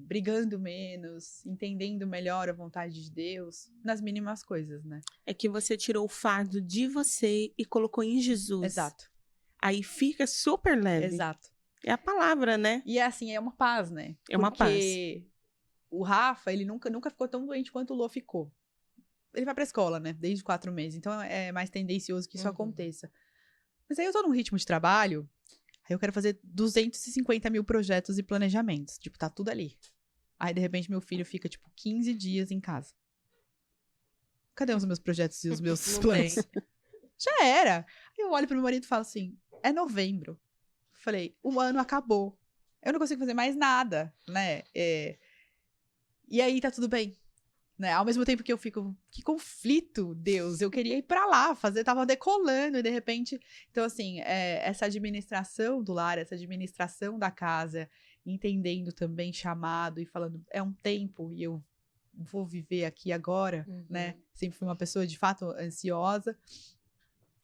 brigando menos, entendendo melhor a vontade de Deus, nas mínimas coisas, né? É que você tirou o fardo de você e colocou em Jesus. Exato. Aí fica super leve. Exato. É a palavra, né? E assim, é uma paz, né? É uma paz. Porque o Rafa, ele nunca ficou tão doente quanto o Lô ficou. Ele vai pra escola, né? Desde 4 meses. Então é mais tendencioso que isso aconteça. Mas aí eu tô num ritmo de trabalho, aí eu quero fazer 250 mil projetos e planejamentos. Tipo, tá tudo ali. Aí, de repente, meu filho fica, tipo, 15 dias em casa. Cadê os meus projetos e os meus planos? Já era. Aí eu olho pro meu marido e falo assim, é novembro. Falei, o ano acabou. Eu não consigo fazer mais nada, né? E aí tá tudo bem. Né? Ao mesmo tempo que eu fico, que conflito, Deus. Eu queria ir pra lá, tava decolando e de repente... Então, assim, essa administração do lar, essa administração da casa, entendendo também chamado e falando, é um tempo e eu vou viver aqui agora, né? Sempre fui uma pessoa, de fato, ansiosa.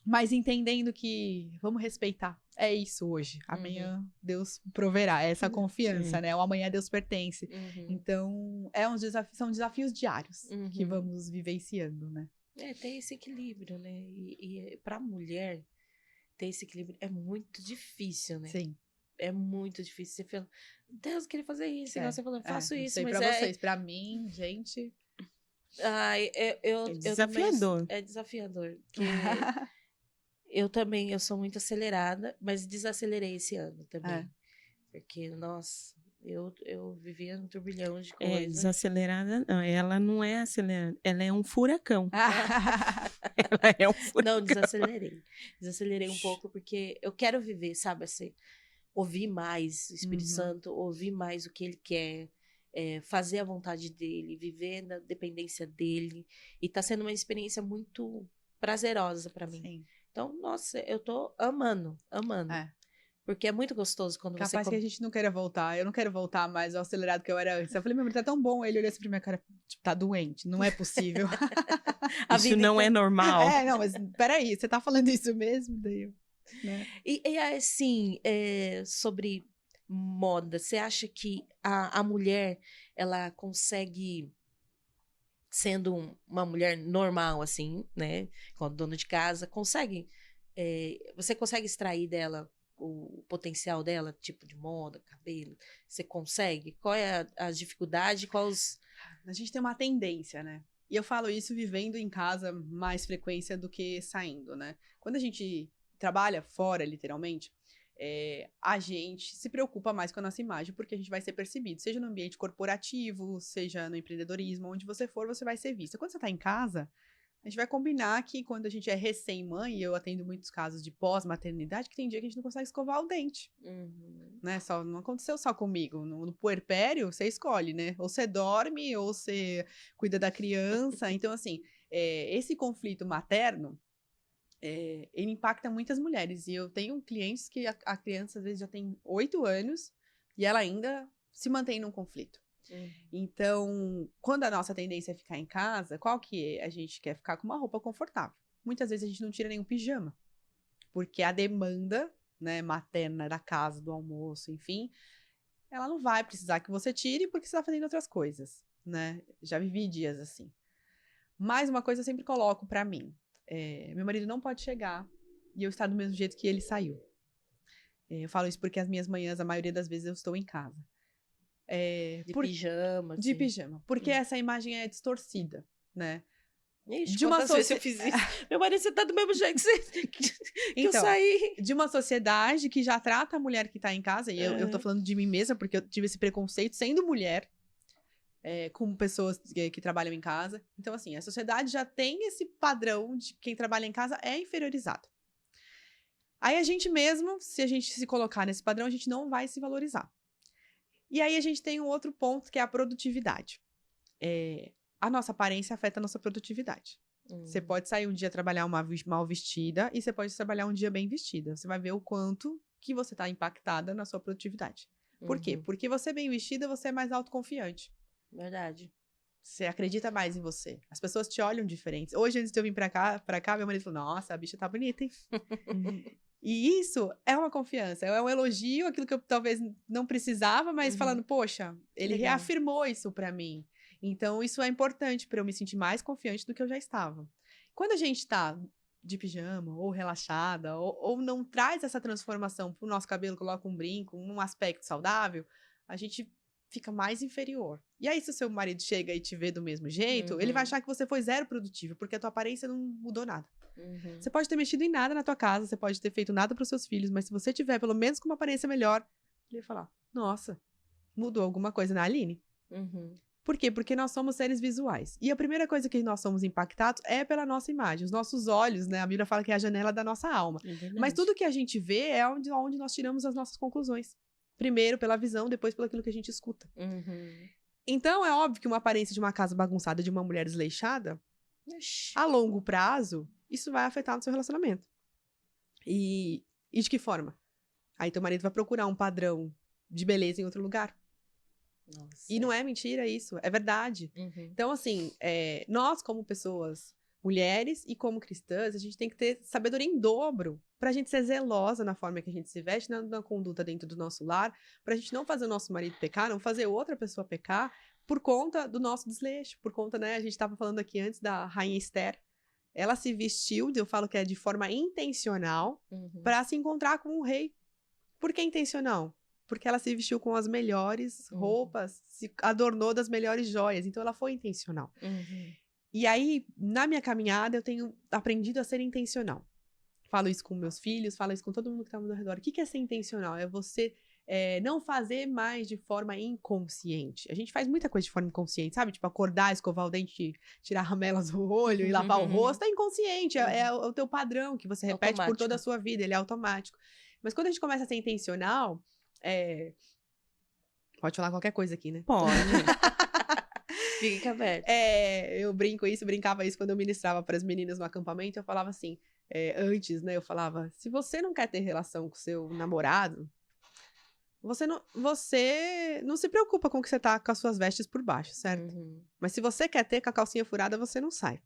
Mas entendendo que vamos respeitar. É isso hoje. Amanhã Deus proverá. É essa confiança, né? O amanhã Deus pertence. Então, são desafios diários que vamos vivenciando, né? Tem esse equilíbrio, né? E pra mulher, ter esse equilíbrio é muito difícil, né? Sim. É muito difícil. Você fala, Deus, eu queria fazer isso. Igual você falou, faço isso. Sei mas pra vocês. Pra mim, gente... É desafiador. desafiador. É desafiador. Porque Eu também, eu sou muito acelerada, mas desacelerei esse ano também. É. Porque, nossa, eu vivia num turbilhão de É, coisa. desacelerada, não. Ela não é acelerada, ela é um furacão. Ela é um furacão. Não, desacelerei. Desacelerei um pouco porque eu quero viver, sabe, assim, ouvir mais o Espírito Uhum. Santo, ouvir mais o que ele quer, fazer a vontade dele, viver na dependência dele. E tá sendo uma experiência muito prazerosa pra mim. Sim. Então, nossa, eu tô amando. É. Porque é muito gostoso quando Capaz você... que a gente não queira voltar. Eu não quero voltar mais ao acelerado que eu era antes. Eu falei, meu marido tá tão bom. Ele olhou assim pra minha cara, tipo, tá doente. Não é possível. A Isso vida não é normal. Não, mas peraí, você tá falando isso mesmo? Daí eu, né? E assim, sobre moda, você acha que a mulher, ela consegue, sendo uma mulher normal, assim, né, como dona de casa, você consegue extrair dela o potencial dela, tipo de moda, cabelo? Você consegue? Qual é as dificuldades? A gente tem uma tendência, né? E eu falo isso vivendo em casa mais frequência do que saindo, né? Quando a gente trabalha fora, literalmente, a gente se preocupa mais com a nossa imagem, porque a gente vai ser percebido, seja no ambiente corporativo, seja no empreendedorismo, onde você for, você vai ser vista. Quando você está em casa, a gente vai combinar que quando a gente é recém-mãe, e eu atendo muitos casos de pós-maternidade, que tem dia que a gente não consegue escovar o dente. Uhum. Né? Não aconteceu só comigo. No puerpério, você escolhe, né? Ou você dorme, ou você cuida da criança. Então, assim, esse conflito materno, ele impacta muitas mulheres. E eu tenho clientes que a criança, às vezes, já tem 8 anos e ela ainda se mantém num conflito. Uhum. Então, quando a nossa tendência é ficar em casa, qual que é? A gente quer ficar com uma roupa confortável. Muitas vezes a gente não tira nenhum pijama, porque a demanda, né, materna da casa, do almoço, enfim, ela não vai precisar que você tire porque você está fazendo outras coisas, né? Já vivi dias assim. Mas uma coisa eu sempre coloco pra mim: meu marido não pode chegar e eu estar do mesmo jeito que ele saiu. Eu falo isso porque as minhas manhãs, a maioria das vezes, eu estou em casa. De pijama, De assim. pijama. Porque essa imagem é distorcida, né? Ixi, De uma quantas vezes eu fiz isso? Meu marido, você tá do mesmo jeito que eu Então, saí. de uma sociedade que já trata a mulher que tá em casa, e eu tô falando de mim mesma, porque eu tive esse preconceito sendo mulher, com pessoas que trabalham em casa. Então, assim, a sociedade já tem esse padrão de quem trabalha em casa é inferiorizado. Aí a gente mesmo, se a gente se colocar nesse padrão, a gente não vai se valorizar. E aí a gente tem um outro ponto, que é a produtividade. A nossa aparência afeta a nossa produtividade. Você pode sair um dia trabalhar mal vestida e você pode trabalhar um dia bem vestida. Você vai ver o quanto que você está impactada na sua produtividade. Por quê? Porque você bem vestida, você é mais autoconfiante. Verdade. Você acredita mais em você. As pessoas te olham diferentes. Hoje, antes de eu vir pra cá, meu marido falou, nossa, a bicha tá bonita, hein? E isso é uma confiança, é um elogio, aquilo que eu talvez não precisava, mas falando, poxa, ele Legal. reafirmou isso pra mim. Então, isso é importante pra eu me sentir mais confiante do que eu já estava. Quando a gente tá de pijama, ou relaxada, ou não traz essa transformação pro nosso cabelo, coloca um brinco, um aspecto saudável, a gente fica mais inferior. E aí, se o seu marido chega e te vê do mesmo jeito, ele vai achar que você foi zero produtivo, porque a tua aparência não mudou nada. Você pode ter mexido em nada na tua casa, você pode ter feito nada para os seus filhos, mas se você tiver pelo menos com uma aparência melhor, ele vai falar, nossa, mudou alguma coisa na Aline. Por quê? Porque nós somos seres visuais. E a primeira coisa que nós somos impactados é pela nossa imagem. Os nossos olhos, né? A Bíblia fala que é a janela da nossa alma. Mas tudo que a gente vê é onde nós tiramos as nossas conclusões. Primeiro pela visão, depois pelo aquilo que a gente escuta. Então, é óbvio que uma aparência de uma casa bagunçada, de uma mulher desleixada, a longo prazo, isso vai afetar no seu relacionamento. E de que forma? Aí teu marido vai procurar um padrão de beleza em outro lugar. Nossa. E não é mentira isso, é verdade. Então, assim, nós como pessoas, mulheres e como cristãs, a gente tem que ter sabedoria em dobro pra gente ser zelosa na forma que a gente se veste, na conduta dentro do nosso lar, pra gente não fazer o nosso marido pecar, não fazer outra pessoa pecar por conta do nosso desleixo, por conta, né, a gente tava falando aqui antes da Rainha Esther. Ela se vestiu, eu falo que é de forma intencional, pra se encontrar com o rei. Por que intencional? Porque ela se vestiu com as melhores roupas, se adornou das melhores joias. Então, ela foi intencional. E aí, na minha caminhada, eu tenho aprendido a ser intencional. falo isso com meus filhos, falo isso com todo mundo que tá ao meu redor. O que é ser intencional? É você não fazer mais de forma inconsciente. A gente faz muita coisa de forma inconsciente, sabe? Tipo, acordar, escovar o dente, tirar ramelas do olho e lavar o rosto. É inconsciente, é o teu padrão que você repete por toda a sua vida, ele é automático. Mas quando a gente começa a ser intencional, pode falar qualquer coisa aqui, né? Pode. Fica aberto. Eu brincava isso quando eu ministrava para as meninas no acampamento. Eu falava assim, antes, né? Eu falava, se você não quer ter relação com seu namorado, você não se preocupa com o que você tá com as suas vestes por baixo, certo? Mas se você quer ter com a calcinha furada, você não sai.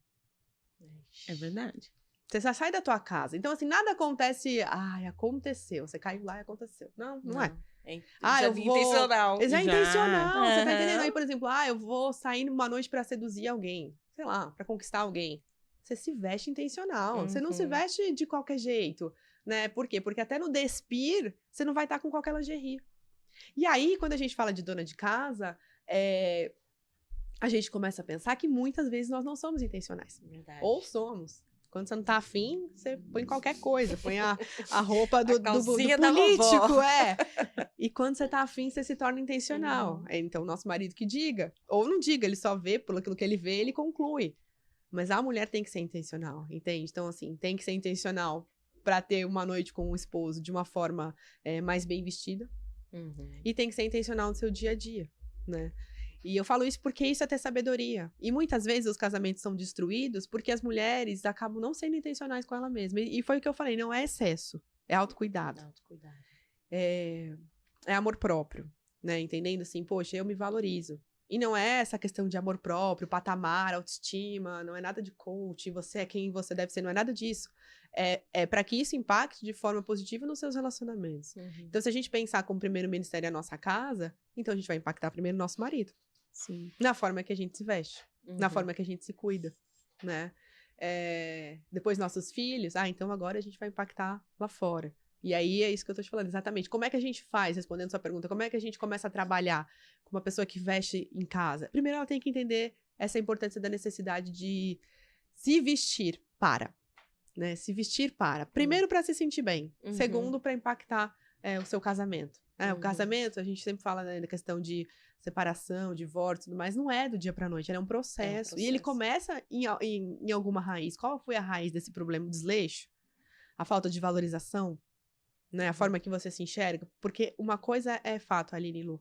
É verdade. Você só sai da tua casa. Então, assim, nada acontece, aconteceu. Você caiu lá e aconteceu. Não é. Eu vou... intencional. É intencional. Você tá entendendo? Aí, por exemplo, eu vou sair numa noite pra seduzir alguém. Sei lá, pra conquistar alguém. Você se veste intencional. Você não se veste de qualquer jeito, né? Por quê? Porque até no despir, você não vai estar com qualquer lingerie. E aí, quando a gente fala de dona de casa, a gente começa a pensar que muitas vezes nós não somos intencionais. Verdade. Ou somos. Quando você não tá afim, você põe qualquer coisa. Põe a roupa do político, E quando você tá afim, você se torna intencional. Então, nosso marido que diga. Ou não diga, ele só vê, por aquilo que ele vê, ele conclui. Mas a mulher tem que ser intencional, entende? Então, assim, tem que ser intencional pra ter uma noite com o esposo de uma forma mais bem vestida. E tem que ser intencional no seu dia a dia, né? E eu falo isso porque isso é ter sabedoria. E muitas vezes os casamentos são destruídos porque as mulheres acabam não sendo intencionais com ela mesma. E foi o que eu falei, não é excesso, é autocuidado. É amor próprio, né? Entendendo assim, poxa, eu me valorizo. E não é essa questão de amor próprio, patamar, autoestima, não é nada de coach, você é quem você deve ser, não é nada disso. É para que isso impacte de forma positiva nos seus relacionamentos. Então, se a gente pensar como primeiro ministério a nossa casa, então a gente vai impactar primeiro o nosso marido. Sim. Na forma que a gente se veste, na forma que a gente se cuida, né? Depois nossos filhos, então agora a gente vai impactar lá fora. E aí é isso que eu tô te falando, exatamente. Como é que a gente faz, respondendo sua pergunta, como é que a gente começa a trabalhar com uma pessoa que veste em casa? Primeiro ela tem que entender essa importância da necessidade de se vestir para, né? Se vestir para. Primeiro para se sentir bem, segundo para impactar o seu casamento. O casamento, a gente sempre fala, né, da questão de separação, divórcio e tudo mais, não é do dia pra noite, ele é um processo. E ele começa em alguma raiz. Qual foi a raiz desse problema? O desleixo? A falta de valorização? Né? A forma que você se enxerga? Porque uma coisa é fato, Aline e Lu.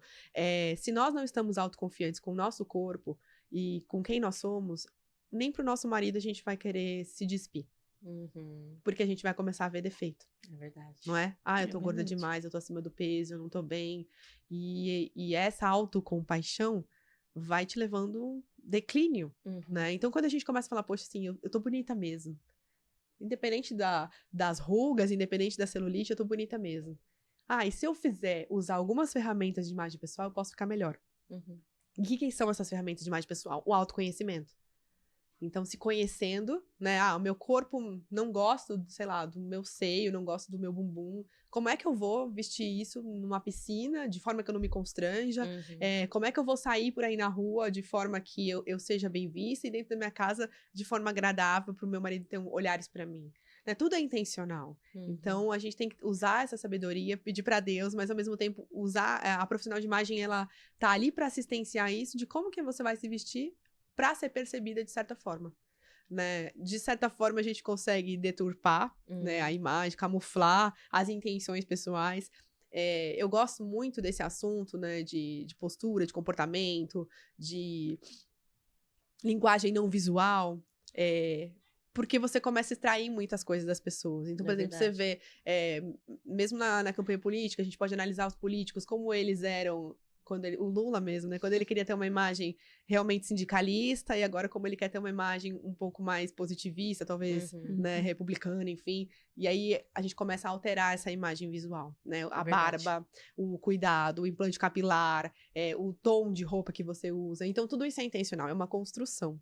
Se nós não estamos autoconfiantes com o nosso corpo e com quem nós somos, nem pro nosso marido a gente vai querer se despir. Porque a gente vai começar a ver defeito. É verdade. Não é? Eu tô gorda demais, eu tô acima do peso, eu não tô bem. E essa autocompaixão vai te levando um declínio, né? Então, quando a gente começa a falar, poxa, assim, eu tô bonita mesmo. Independente das rugas, independente da celulite, eu tô bonita mesmo. E se eu usar algumas ferramentas de imagem pessoal, eu posso ficar melhor. E o que são essas ferramentas de imagem pessoal? O autoconhecimento. Então, se conhecendo, né? O meu corpo, não gosto, sei lá, do meu seio, não gosto do meu bumbum. Como é que eu vou vestir isso numa piscina, de forma que eu não me constranja? Como é que eu vou sair por aí na rua de forma que eu seja bem vista e dentro da minha casa de forma agradável para o meu marido ter olhares para mim? Né? Tudo é intencional. Então, a gente tem que usar essa sabedoria, pedir para Deus, mas ao mesmo tempo usar a profissional de imagem, ela tá ali para assistenciar isso, de como que você vai se vestir para ser percebida de certa forma, né? De certa forma a gente consegue deturpar, né, a imagem, camuflar as intenções pessoais. Eu gosto muito desse assunto, né, de postura, de comportamento, de linguagem não visual, porque você começa a extrair muitas coisas das pessoas. Então, por exemplo, você vê, mesmo na campanha política, a gente pode analisar os políticos, como eles eram o Lula mesmo, né? Quando ele queria ter uma imagem realmente sindicalista e agora como ele quer ter uma imagem um pouco mais positivista, talvez, né, republicana, enfim. E aí a gente começa a alterar essa imagem visual, né? A barba, o cuidado, o implante capilar, o tom de roupa que você usa. Então tudo isso é intencional, é uma construção.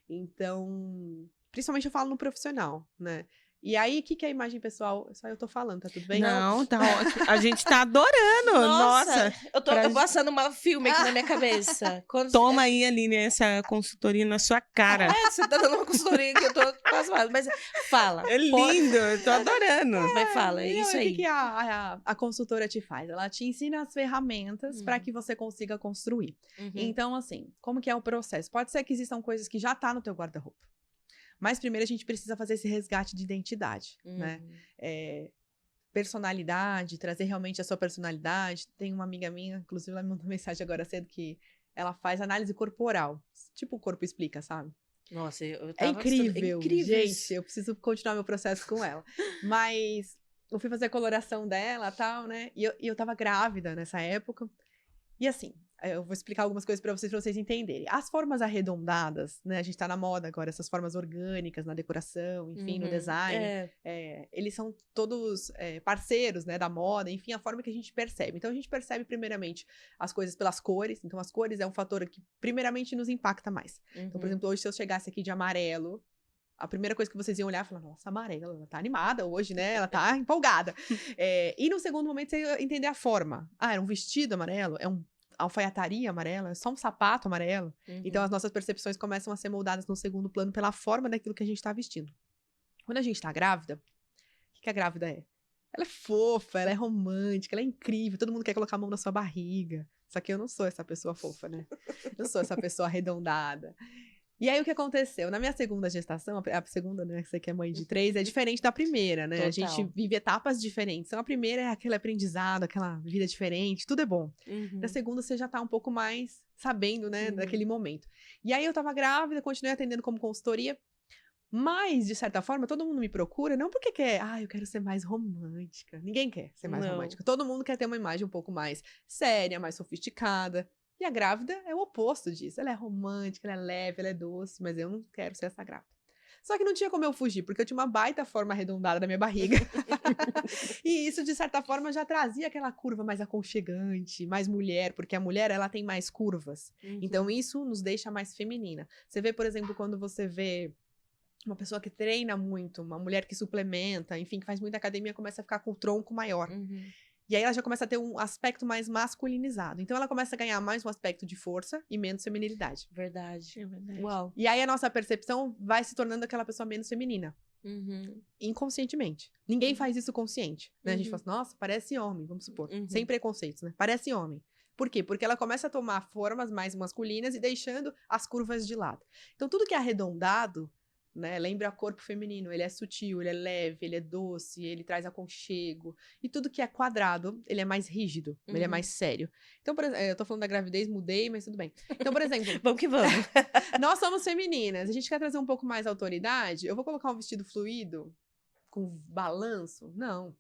Então, principalmente eu falo no profissional, né? E aí, o que é a imagem pessoal? Só eu tô falando, tá tudo bem? Não, tá ótimo. A gente tá adorando. Nossa. eu tô pra- passando um filme aqui na minha cabeça. Quando Toma aí, Aline, essa consultoria na sua cara. você tá dando uma consultoria que eu tô pasmada. Mas fala. É lindo, eu tô adorando. Mas fala, é Não, isso e aí. O que a consultora te faz? Ela te ensina as ferramentas para que você consiga construir. Uhum. Então, assim, como que é o processo? Pode ser que existam coisas que já tá no teu guarda-roupa. Mas primeiro a gente precisa fazer esse resgate de identidade, né? Personalidade, trazer realmente a sua personalidade. Tem uma amiga minha, inclusive ela me mandou mensagem agora cedo, que ela faz análise corporal. Tipo o corpo explica, sabe? Nossa, eu É tava incrível, incrível gente. isso. Eu preciso continuar meu processo com ela. Mas eu fui fazer a coloração dela e tal, né? E eu tava grávida nessa época. E assim, eu vou explicar algumas coisas pra vocês entenderem. As formas arredondadas, né? A gente tá na moda agora, essas formas orgânicas na decoração, enfim, no design. Eles são todos parceiros, né, da moda, enfim, a forma que a gente percebe. Então, a gente percebe, primeiramente, as coisas pelas cores. Então, as cores é um fator que, primeiramente, nos impacta mais. Então, por exemplo, hoje, se eu chegasse aqui de amarelo, a primeira coisa que vocês iam olhar e falar, nossa, amarela, ela tá animada hoje, né? Ela tá empolgada. E no segundo momento, você ia entender a forma. Ah, era um vestido amarelo? É um alfaiataria amarela? É só um sapato amarelo? Então, as nossas percepções começam a ser moldadas no segundo plano pela forma daquilo que a gente tá vestindo. Quando a gente tá grávida, o que a grávida é? Ela é fofa, ela é romântica, ela é incrível, todo mundo quer colocar a mão na sua barriga. Só que eu não sou essa pessoa fofa, né? Eu não sou essa pessoa arredondada. E aí, o que aconteceu? Na minha segunda gestação, a segunda, né, você que é mãe de 3, é diferente da primeira, né? Total. A gente vive etapas diferentes. Então, a primeira é aquele aprendizado, aquela vida diferente, tudo é bom. Na segunda, você já tá um pouco mais sabendo, né, daquele momento. E aí, eu tava grávida, continuei atendendo como consultoria. Mas, de certa forma, todo mundo me procura, não porque quer, eu quero ser mais romântica. Ninguém quer ser mais romântica. Todo mundo quer ter uma imagem um pouco mais séria, mais sofisticada. E a grávida é o oposto disso. Ela é romântica, ela é leve, ela é doce, mas eu não quero ser essa grávida. Só que não tinha como eu fugir, porque eu tinha uma baita forma arredondada da minha barriga. E isso, de certa forma, já trazia aquela curva mais aconchegante, mais mulher, porque a mulher, ela tem mais curvas. Então, isso nos deixa mais feminina. Você vê, por exemplo, quando você vê uma pessoa que treina muito, uma mulher que suplementa, enfim, que faz muita academia, começa a ficar com o tronco maior. E aí ela já começa a ter um aspecto mais masculinizado. Então ela começa a ganhar mais um aspecto de força e menos feminilidade. Verdade. É verdade. Uau. E aí a nossa percepção vai se tornando aquela pessoa menos feminina. Inconscientemente. Ninguém faz isso consciente, né? A gente fala assim, nossa, parece homem, vamos supor. Sem preconceitos, né? Parece homem. Por quê? Porque ela começa a tomar formas mais masculinas e deixando as curvas de lado. Então tudo que é arredondado, né? Lembra o corpo feminino, ele é sutil, ele é leve, ele é doce, ele traz aconchego. E tudo que é quadrado, ele é mais rígido, ele é mais sério. Então, por exemplo, eu tô falando da gravidez, mudei, mas tudo bem. Então, por exemplo, Vamos que vamos. nós somos femininas, a gente quer trazer um pouco mais autoridade, eu vou colocar um vestido fluido, com balanço? Não.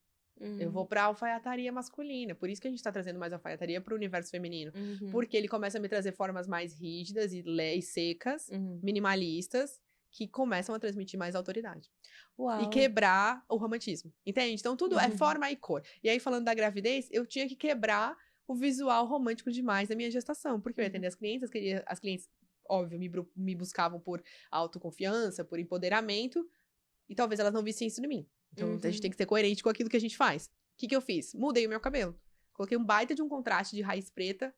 Eu vou pra alfaiataria masculina. Por isso que a gente tá trazendo mais alfaiataria pro universo feminino. Porque ele começa a me trazer formas mais rígidas e secas, minimalistas, que começam a transmitir mais autoridade. Uau. E quebrar o romantismo. Entende? Então, tudo é forma e cor. E aí, falando da gravidez, eu tinha que quebrar o visual romântico demais da minha gestação. Porque eu ia atender as clientes, óbvio, me buscavam por autoconfiança, por empoderamento. E talvez elas não vissem isso em mim. Então, a gente tem que ser coerente com aquilo que a gente faz. O que eu fiz? Mudei o meu cabelo. Coloquei um baita de um contraste de raiz preta,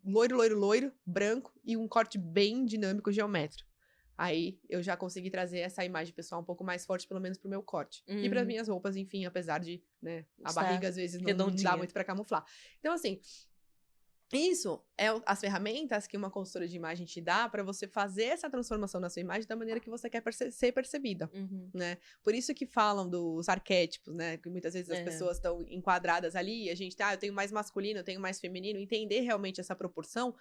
loiro, loiro, loiro, branco e um corte bem dinâmico, geométrico. Aí, eu já consegui trazer essa imagem pessoal um pouco mais forte, pelo menos pro meu corte. E para as minhas roupas, enfim, apesar de, né, a barriga às vezes não dá muito para camuflar. Então, assim, isso é as ferramentas que uma consultora de imagem te dá para você fazer essa transformação na sua imagem da maneira que você quer ser percebida, né? Por isso que falam dos arquétipos, né? Que muitas vezes as pessoas estão enquadradas ali e a gente eu tenho mais masculino, eu tenho mais feminino. Entender realmente essa proporção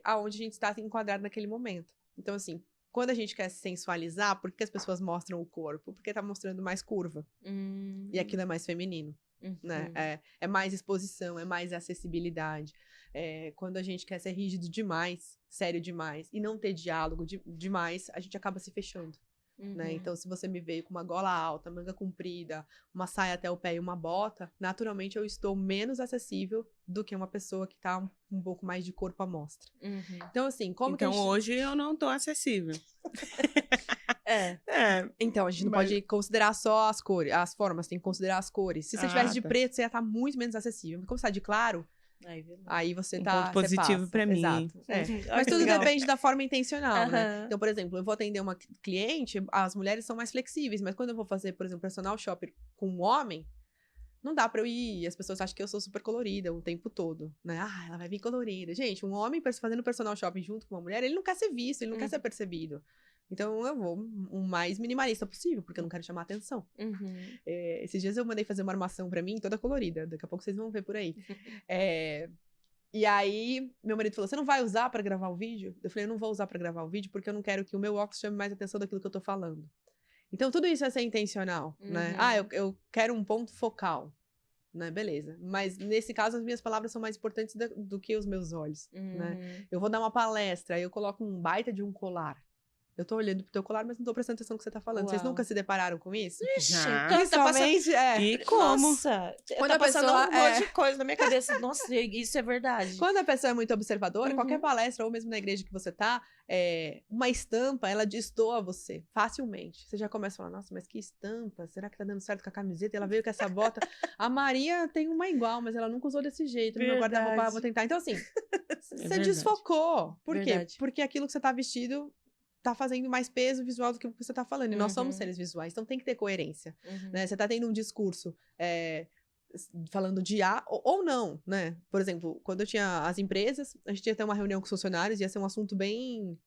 aonde a gente está enquadrado naquele momento. Então, assim, quando a gente quer se sensualizar, por que as pessoas mostram o corpo? Porque tá mostrando mais curva. E aquilo é mais feminino, né? É mais exposição, é mais acessibilidade. Quando a gente quer ser rígido demais, sério demais, e não ter diálogo demais, a gente acaba se fechando. Né? Então, se você me veio com uma gola alta, manga comprida, uma saia até o pé e uma bota, naturalmente eu estou menos acessível do que uma pessoa que tá um pouco mais de corpo à mostra. Então, assim, como que hoje eu não tô acessível. Então, a gente não pode considerar só as cores, as formas, tem que considerar as cores. Se você tivesse de preto, você ia estar muito menos acessível. Como você tá de claro, aí você tá... ponto positivo pra mim. Exato. Mas tudo depende da forma intencional, né? Então, por exemplo, eu vou atender uma cliente, as mulheres são mais flexíveis, mas quando eu vou fazer, por exemplo, personal shopper com um homem, não dá pra eu ir, as pessoas acham que eu sou super colorida o tempo todo, né? Ah, ela vai vir colorida. Gente, um homem fazendo personal shopping junto com uma mulher, ele não quer ser visto, ele não quer ser percebido. Então, eu vou o mais minimalista possível, porque eu não quero chamar atenção. Esses dias eu mandei fazer uma armação pra mim, toda colorida. Daqui a pouco vocês vão ver por aí. E aí, meu marido falou, você não vai usar pra gravar o vídeo? Eu falei, eu não vou usar pra gravar o vídeo, porque eu não quero que o meu óculos chame mais atenção daquilo que eu tô falando. Então, tudo isso é ser intencional, né? Ah, eu quero um ponto focal, né? Beleza. Mas, nesse caso, as minhas palavras são mais importantes do que os meus olhos, né? Eu vou dar uma palestra, aí eu coloco um baita de um colar. Eu tô olhando pro teu colar, mas não tô prestando atenção no que você tá falando. Vocês nunca se depararam com isso? Ixi, Principalmente, E como? Nossa, Quando tá a passando pessoa- um monte de coisa na minha cabeça. Nossa, isso é verdade. Quando a pessoa é muito observadora, qualquer palestra, ou mesmo na igreja que você tá, uma estampa, ela destoa você facilmente. Você já começa a falar, nossa, mas que estampa? Será que tá dando certo com a camiseta? Ela veio com essa bota. A Maria tem uma igual, mas ela nunca usou desse jeito. No meu guarda-roupa, eu vou tentar. Então, assim, você verdade. desfocou. Por quê? Verdade. Porque aquilo que você tá vestido tá fazendo mais peso visual do que o que você tá falando. E nós somos seres visuais, então tem que ter coerência. Né? Você tá tendo um discurso falando de A ou não, né? Por exemplo, quando eu tinha as empresas, a gente ia ter uma reunião com os funcionários, ia ser um assunto bem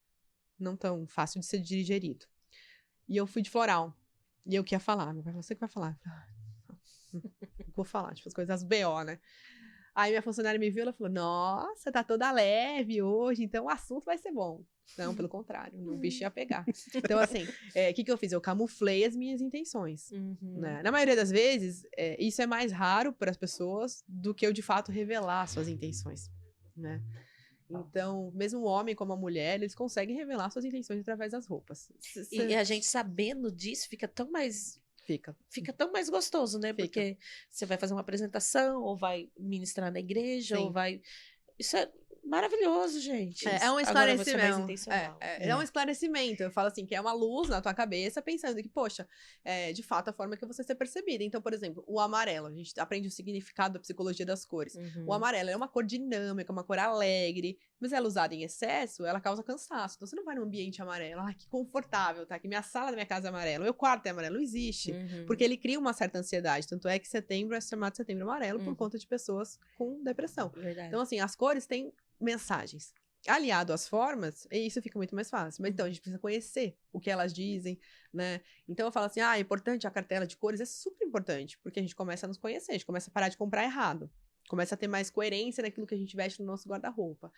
não tão fácil de ser digerido. E eu fui de floral. E eu que ia falar. Meu pai falou, você que vai falar. Vou falar, tipo, as coisas BO, né? Aí minha funcionária me viu, ela falou, nossa, tá toda leve hoje, então o assunto vai ser bom. Não, pelo contrário, o bicho ia pegar. Então, assim, o que eu fiz? Eu camuflei as minhas intenções. Né? Na maioria das vezes, isso é mais raro para as pessoas do que eu, de fato, revelar suas intenções. Né? Então, mesmo o homem como a mulher, eles conseguem revelar suas intenções através das roupas. E a gente sabendo disso fica tão mais... Fica tão mais gostoso, né? Fica. Porque você vai fazer uma apresentação, ou vai ministrar na igreja, ou vai... Isso é maravilhoso, gente. É um Agora você é mais esclarecimento. intencional. É um esclarecimento. Eu falo assim, que é uma luz na tua cabeça, pensando que, poxa, de fato, a forma que você ser percebida. Então, por exemplo, o amarelo. A gente aprende o significado da psicologia das cores. O amarelo é uma cor dinâmica, uma cor alegre, mas ela usada em excesso, ela causa cansaço. Então, você não vai num ambiente amarelo. Ah, que confortável, tá? Que minha sala da minha casa é amarela, meu quarto é amarelo. Não existe. Porque ele cria uma certa ansiedade. Tanto é que setembro é chamado de setembro amarelo por conta de pessoas com depressão. Verdade. Então, assim, as cores têm mensagens. Aliado às formas, isso fica muito mais fácil. Mas então, a gente precisa conhecer o que elas dizem, né? Então, eu falo assim, é importante a cartela de cores, é super importante, porque a gente começa a nos conhecer, a gente começa a parar de comprar errado. Começa a ter mais coerência naquilo que a gente veste no nosso guarda-roupa.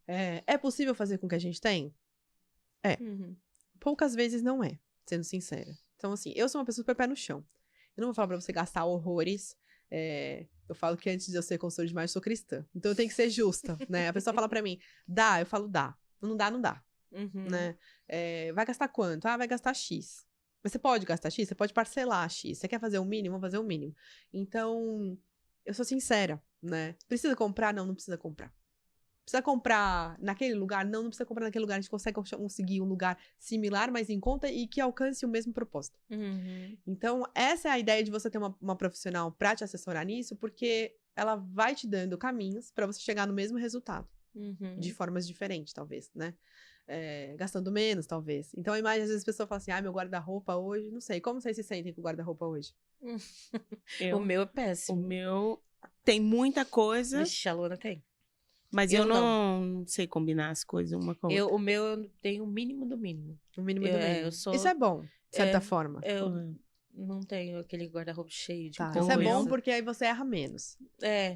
É possível fazer com o que a gente tem? Poucas vezes não é, sendo sincera. Então, assim, eu sou uma pessoa super pé no chão. Eu não vou falar pra você gastar horrores. Eu falo que antes de eu ser consultora de imagem, eu sou cristã. Então eu tenho que ser justa, né? A pessoa fala pra mim, dá? Eu falo, dá. Não dá, não dá. Né? Vai gastar quanto? Ah, vai gastar X. Mas você pode gastar X? Você pode parcelar X. Você quer fazer o mínimo? Vamos fazer o mínimo. Então, eu sou sincera, né? Precisa comprar? Não, não precisa comprar. Precisa comprar naquele lugar? Não, não precisa comprar naquele lugar. A gente consegue conseguir um lugar similar, mas em conta e que alcance o mesmo propósito. Então, essa é a ideia de você ter uma profissional pra te assessorar nisso, porque ela vai te dando caminhos pra você chegar no mesmo resultado. De formas diferentes, talvez, né? Gastando menos, talvez. Então, a imagem, às vezes, a pessoa fala assim, meu guarda-roupa hoje, não sei. Como vocês se sentem com o guarda-roupa hoje? O meu é péssimo. O meu tem muita coisa. Vixe, a Luana tem. Mas eu não sei combinar as coisas uma com a outra. O meu eu tenho o mínimo do mínimo. O mínimo do mínimo. Isso é bom, de certa forma. Eu não tenho aquele guarda-roupa cheio de coisa. Isso é bom porque aí você erra menos.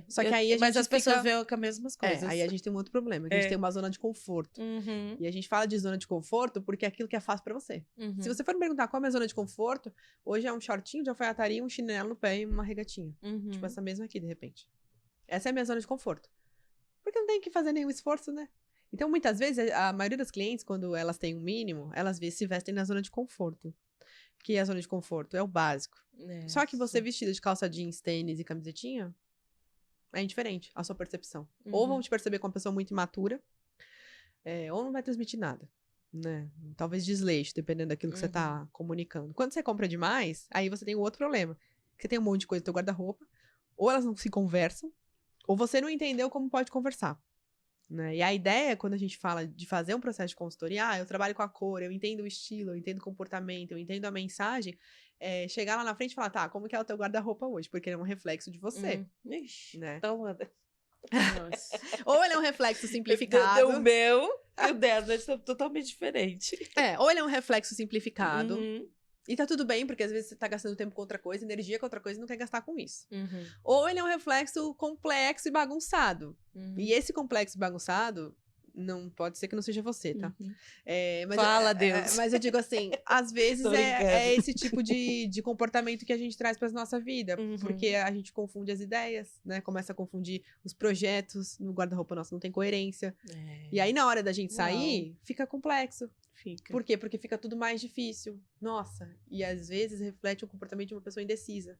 Só que aí a gente mas as pessoas veem com as mesmas coisas. Aí a gente tem um outro problema, que a gente tem uma zona de conforto. E a gente fala de zona de conforto porque é aquilo que é fácil pra você. Se você for me perguntar qual é a minha zona de conforto, hoje é um shortinho de alfaiataria, um chinelo no pé e uma regatinha. Tipo essa mesma aqui, de repente. Essa é a minha zona de conforto. Porque não tem que fazer nenhum esforço, né? Então, muitas vezes, a maioria das clientes, quando elas têm um mínimo, elas se vestem na zona de conforto. Que é a zona de conforto? É o básico. Só que você vestida de calça jeans, tênis e camisetinha, é indiferente a sua percepção. Ou vão te perceber como uma pessoa muito imatura, ou não vai transmitir nada. né? Talvez desleixo, dependendo daquilo que você tá comunicando. Quando você compra demais, aí você tem um outro problema. Você tem um monte de coisa no teu guarda-roupa, ou elas não se conversam, ou você não entendeu como pode conversar. Né? E a ideia, quando a gente fala de fazer um processo de consultoria, eu trabalho com a cor, eu entendo o estilo, eu entendo o comportamento, eu entendo a mensagem, chegar lá na frente e falar, tá, como que é o teu guarda-roupa hoje? Porque ele é um reflexo de você. Ixi, Né? então anda. Nossa. Ou ele é um reflexo simplificado. O meu e o dela são totalmente diferentes. Ou ele é um reflexo simplificado. Uhum. E tá tudo bem, porque às vezes você tá gastando tempo com outra coisa, energia com outra coisa e não quer gastar com isso. Uhum. Ou ele é um reflexo complexo e bagunçado. Uhum. E esse complexo e bagunçado, não pode ser que não seja você, tá? Uhum. Mas Fala, Deus. mas eu digo assim, às vezes Tô brincando. é esse tipo de comportamento que a gente traz pra nossa vida. Uhum. Porque a gente confunde as ideias, né? Começa a confundir os projetos. No guarda-roupa nosso não tem coerência. E aí, na hora da gente sair, fica complexo. Fica. Por quê? Porque fica tudo mais difícil. Nossa, e às vezes reflete o comportamento de uma pessoa indecisa.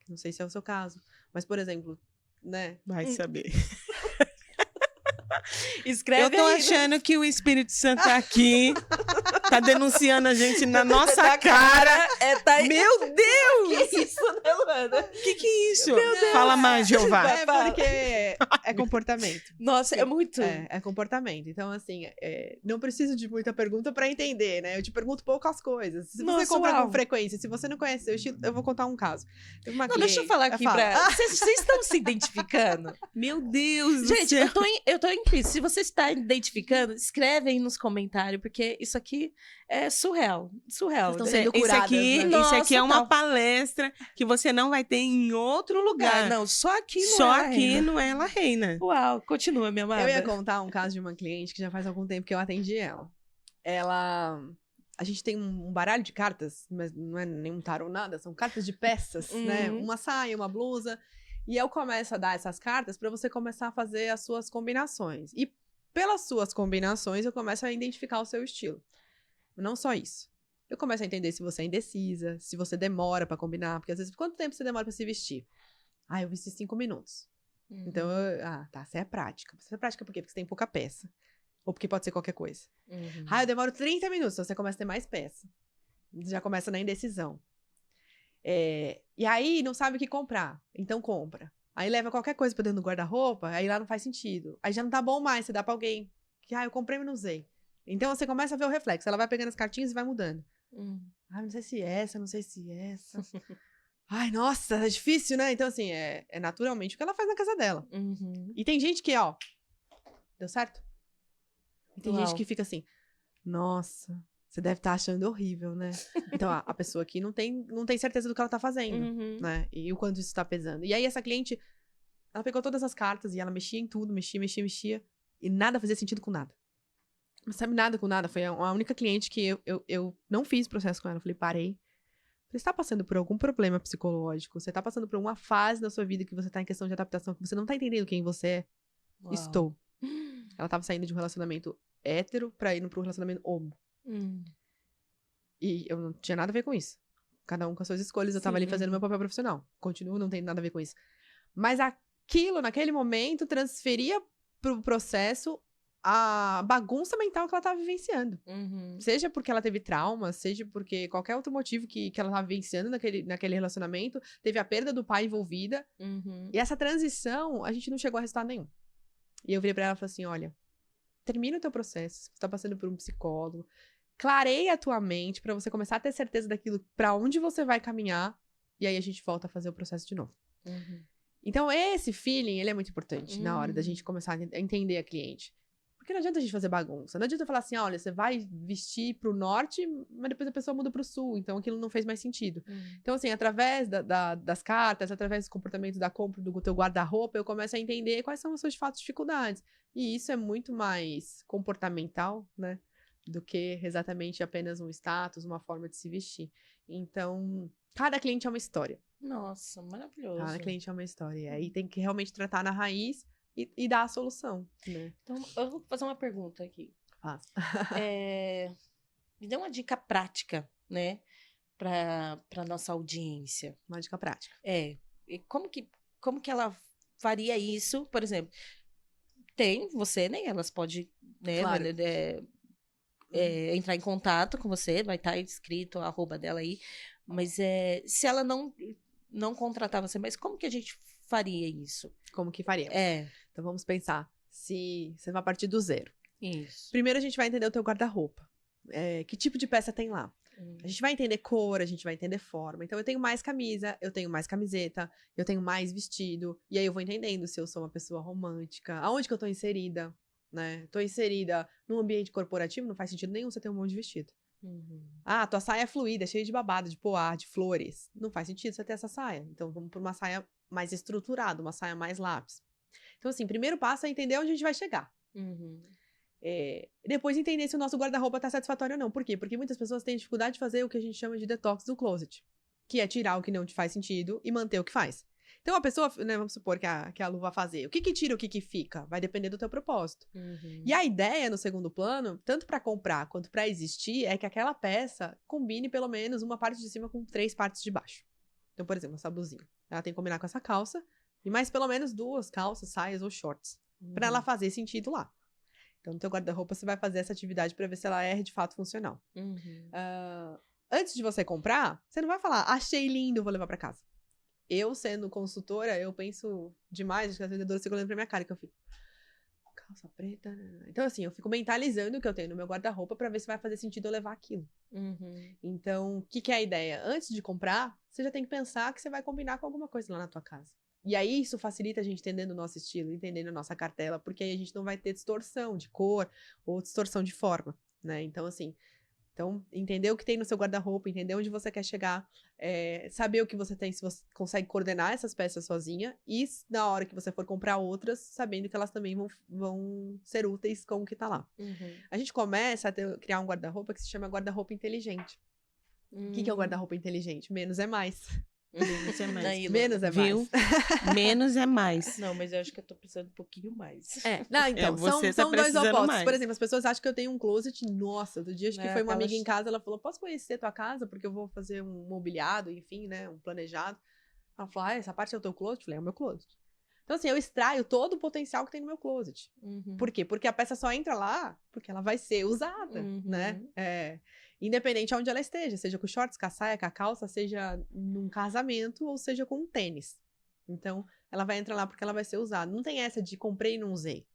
Não sei se é o seu caso. Mas, por exemplo, né? Vai saber. Escreve Eu tô aí, né? achando que o Espírito Santo tá aqui, tá denunciando a gente na nossa Da cara. tá... Meu Deus! Que isso, né, Luana? Que é isso? Fala mais, Jeová. É porque é comportamento. Nossa, é muito. É comportamento. Então, assim, não preciso de muita pergunta pra entender, né? Eu te pergunto poucas coisas. Se você Nossa, compra uau. com frequência, se você não conhece seu estilo, eu vou contar um caso. Teve uma Não, deixa eu cliente- falar aqui fala. pra... Vocês estão se identificando? Meu Deus do Gente, céu. eu tô em crise. Se você está identificando, escreve aí nos comentários, porque isso aqui é surreal. Surreal. Vocês estão né? sendo Isso curadas, aqui, né? isso aqui é Nossa, uma tá. palestra que você não vai ter em outro lugar. Não, só aqui não Só é, aqui Reina. no Ela Reina. Uau, continua, minha amada. Eu ia contar um caso de uma cliente que já faz algum tempo que eu atendi ela. A gente tem um baralho de cartas, mas não é nenhum tarô nada, são cartas de peças, né? Uhum. Uma saia, uma blusa. E eu começo a dar essas cartas pra você começar a fazer as suas combinações. E pelas suas combinações, eu começo a identificar o seu estilo. Não só isso. Eu começo a entender se você é indecisa, se você demora pra combinar, porque às vezes, quanto tempo você demora pra se vestir? Ah, eu vesti 5 minutos. Uhum. Então, tá, você é prática. Você é prática por quê? Porque você tem pouca peça. Ou porque pode ser qualquer coisa. Uhum. Ah, eu demoro 30 minutos, então você começa a ter mais peça. Já começa na indecisão. E aí, não sabe o que comprar. Então, compra. Aí leva qualquer coisa pra dentro do guarda-roupa, aí lá não faz sentido. Aí já não tá bom mais, você dá pra alguém. Que, eu comprei, mas não usei. Então, você começa a ver o reflexo. Ela vai pegando as cartinhas e vai mudando. Uhum. Não sei se essa, não sei se essa. Ai, nossa, é difícil, né? Então, assim, é naturalmente o que ela faz na casa dela. Uhum. E tem gente que, deu certo? E tem Uau. gente que fica assim, nossa, você deve estar achando horrível, né? Então, a pessoa aqui não tem certeza do que ela tá fazendo, Uhum. né? E o quanto isso tá pesando. E aí, essa cliente, ela pegou todas as cartas e ela mexia em tudo, mexia, e nada fazia sentido com nada. Não sabe nada com nada. Foi a única cliente que eu não fiz processo com ela. Eu falei, parei. Você está passando por algum problema psicológico? Você está passando por uma fase da sua vida que você está em questão de adaptação, que você não está entendendo quem você é? Uau. Estou. Ela estava saindo de um relacionamento hétero pra ir para um relacionamento homo. E eu não tinha nada a ver com isso. Cada um com as suas escolhas. Eu estava ali Sim. fazendo meu papel profissional. Continuo não tendo nada a ver com isso. Mas aquilo, naquele momento, transferia pro processo a bagunça mental que ela estava vivenciando. Uhum. Seja porque ela teve trauma, seja porque qualquer outro motivo que ela estava vivenciando naquele relacionamento, teve a perda do pai envolvida. Uhum. E essa transição, a gente não chegou a resultado nenhum. E eu virei pra ela e falei assim, olha, termina o teu processo, você tá passando por um psicólogo, clareia a tua mente pra você começar a ter certeza daquilo, pra onde você vai caminhar, e aí a gente volta a fazer o processo de novo. Uhum. Então, esse feeling, ele é muito importante na hora da gente começar a entender a cliente. Porque não adianta a gente fazer bagunça. Não adianta eu falar assim, olha, você vai vestir pro norte, mas depois a pessoa muda pro sul. Então, aquilo não fez mais sentido. Então, assim, através das cartas, através do comportamento da compra do teu guarda-roupa, eu começo a entender quais são as suas, de fato, dificuldades. E isso é muito mais comportamental, né? Do que exatamente apenas um status, uma forma de se vestir. Então, cada cliente é uma história. Nossa, maravilhoso. Cada cliente é uma história. E aí tem que realmente tratar na raiz e dar a solução, né? Então, eu vou fazer uma pergunta aqui. Fácil. Me dê uma dica prática, né? Para nossa audiência. Uma dica prática. E como que ela faria isso? Por exemplo, tem você, né? Elas podem, né? Claro. entrar em contato com você, vai estar escrito a arroba dela aí, mas se ela não contratar você, mas como que a gente faria isso? Como que faríamos? Então vamos pensar. Se você vai partir do zero. Isso. Primeiro a gente vai entender o teu guarda-roupa. Que tipo de peça tem lá? A gente vai entender cor, a gente vai entender forma. Então, eu tenho mais camisa, eu tenho mais camiseta, eu tenho mais vestido. E aí, eu vou entendendo se eu sou uma pessoa romântica, aonde que eu tô inserida, né? Tô inserida num ambiente corporativo, não faz sentido nenhum você ter um monte de vestido. Ah, tua saia é fluida, cheia de babado, de poá, de flores. Não faz sentido você ter essa saia. Então, vamos por uma saia mais estruturada, uma saia mais lápis. Então, assim, primeiro passo é entender onde a gente vai chegar. Depois entender se o nosso guarda-roupa tá satisfatório ou não. Por quê? Porque muitas pessoas têm dificuldade de fazer o que a gente chama de detox do closet, que é tirar o que não te faz sentido e manter o que faz. Então a pessoa, né, vamos supor que a Lu vai fazer. O que tira, o que fica? Vai depender do teu propósito. E a ideia no segundo plano, tanto para comprar quanto para existir, é que aquela peça combine pelo menos uma parte de cima com 3 partes de baixo. Então, por exemplo, essa blusinha. Ela tem que combinar com essa calça e mais pelo menos 2 calças, saias ou shorts. Para ela fazer sentido lá. Então, no teu guarda-roupa, você vai fazer essa atividade para ver se ela é de fato funcional. Antes de você comprar, você não vai falar, achei lindo, vou levar para casa. Eu, sendo consultora, eu penso demais, que as vendedoras ficam olhando pra minha cara, que eu fico, calça preta, né? Então, assim, eu fico mentalizando o que eu tenho no meu guarda-roupa para ver se vai fazer sentido eu levar aquilo. Então, o que é a ideia? Antes de comprar, você já tem que pensar que você vai combinar com alguma coisa lá na tua casa. E aí, isso facilita a gente entendendo o nosso estilo, entendendo a nossa cartela, porque aí a gente não vai ter distorção de cor ou distorção de forma, né? Então, assim, entender o que tem no seu guarda-roupa, entender onde você quer chegar, saber o que você tem, se você consegue coordenar essas peças sozinha, e na hora que você for comprar outras, sabendo que elas também vão ser úteis com o que tá lá. A gente começa a criar um guarda-roupa que se chama guarda-roupa inteligente. O que é o guarda-roupa inteligente? Menos é mais. Menos é mais. Menos é Viu? mais. Menos é mais. Não, mas eu acho que eu tô precisando um pouquinho mais. Não, então, você são tá dois precisando opostos. mais. Por exemplo, as pessoas acham que eu tenho um closet. Nossa, do dia acho que foi uma amiga aquelas- em casa, ela falou, posso conhecer tua casa? Porque eu vou fazer um mobiliado, enfim, né, um planejado. Ela falou, essa parte é o teu closet? Eu falei, é o meu closet. Então, assim, eu extraio todo o potencial que tem no meu closet. Por quê? Porque a peça só entra lá porque ela vai ser usada, né? Independente aonde ela esteja, seja com shorts, com a saia, com a calça, seja num casamento ou seja com um tênis. Então, ela vai entrar lá porque ela vai ser usada. Não tem essa de comprei e não usei,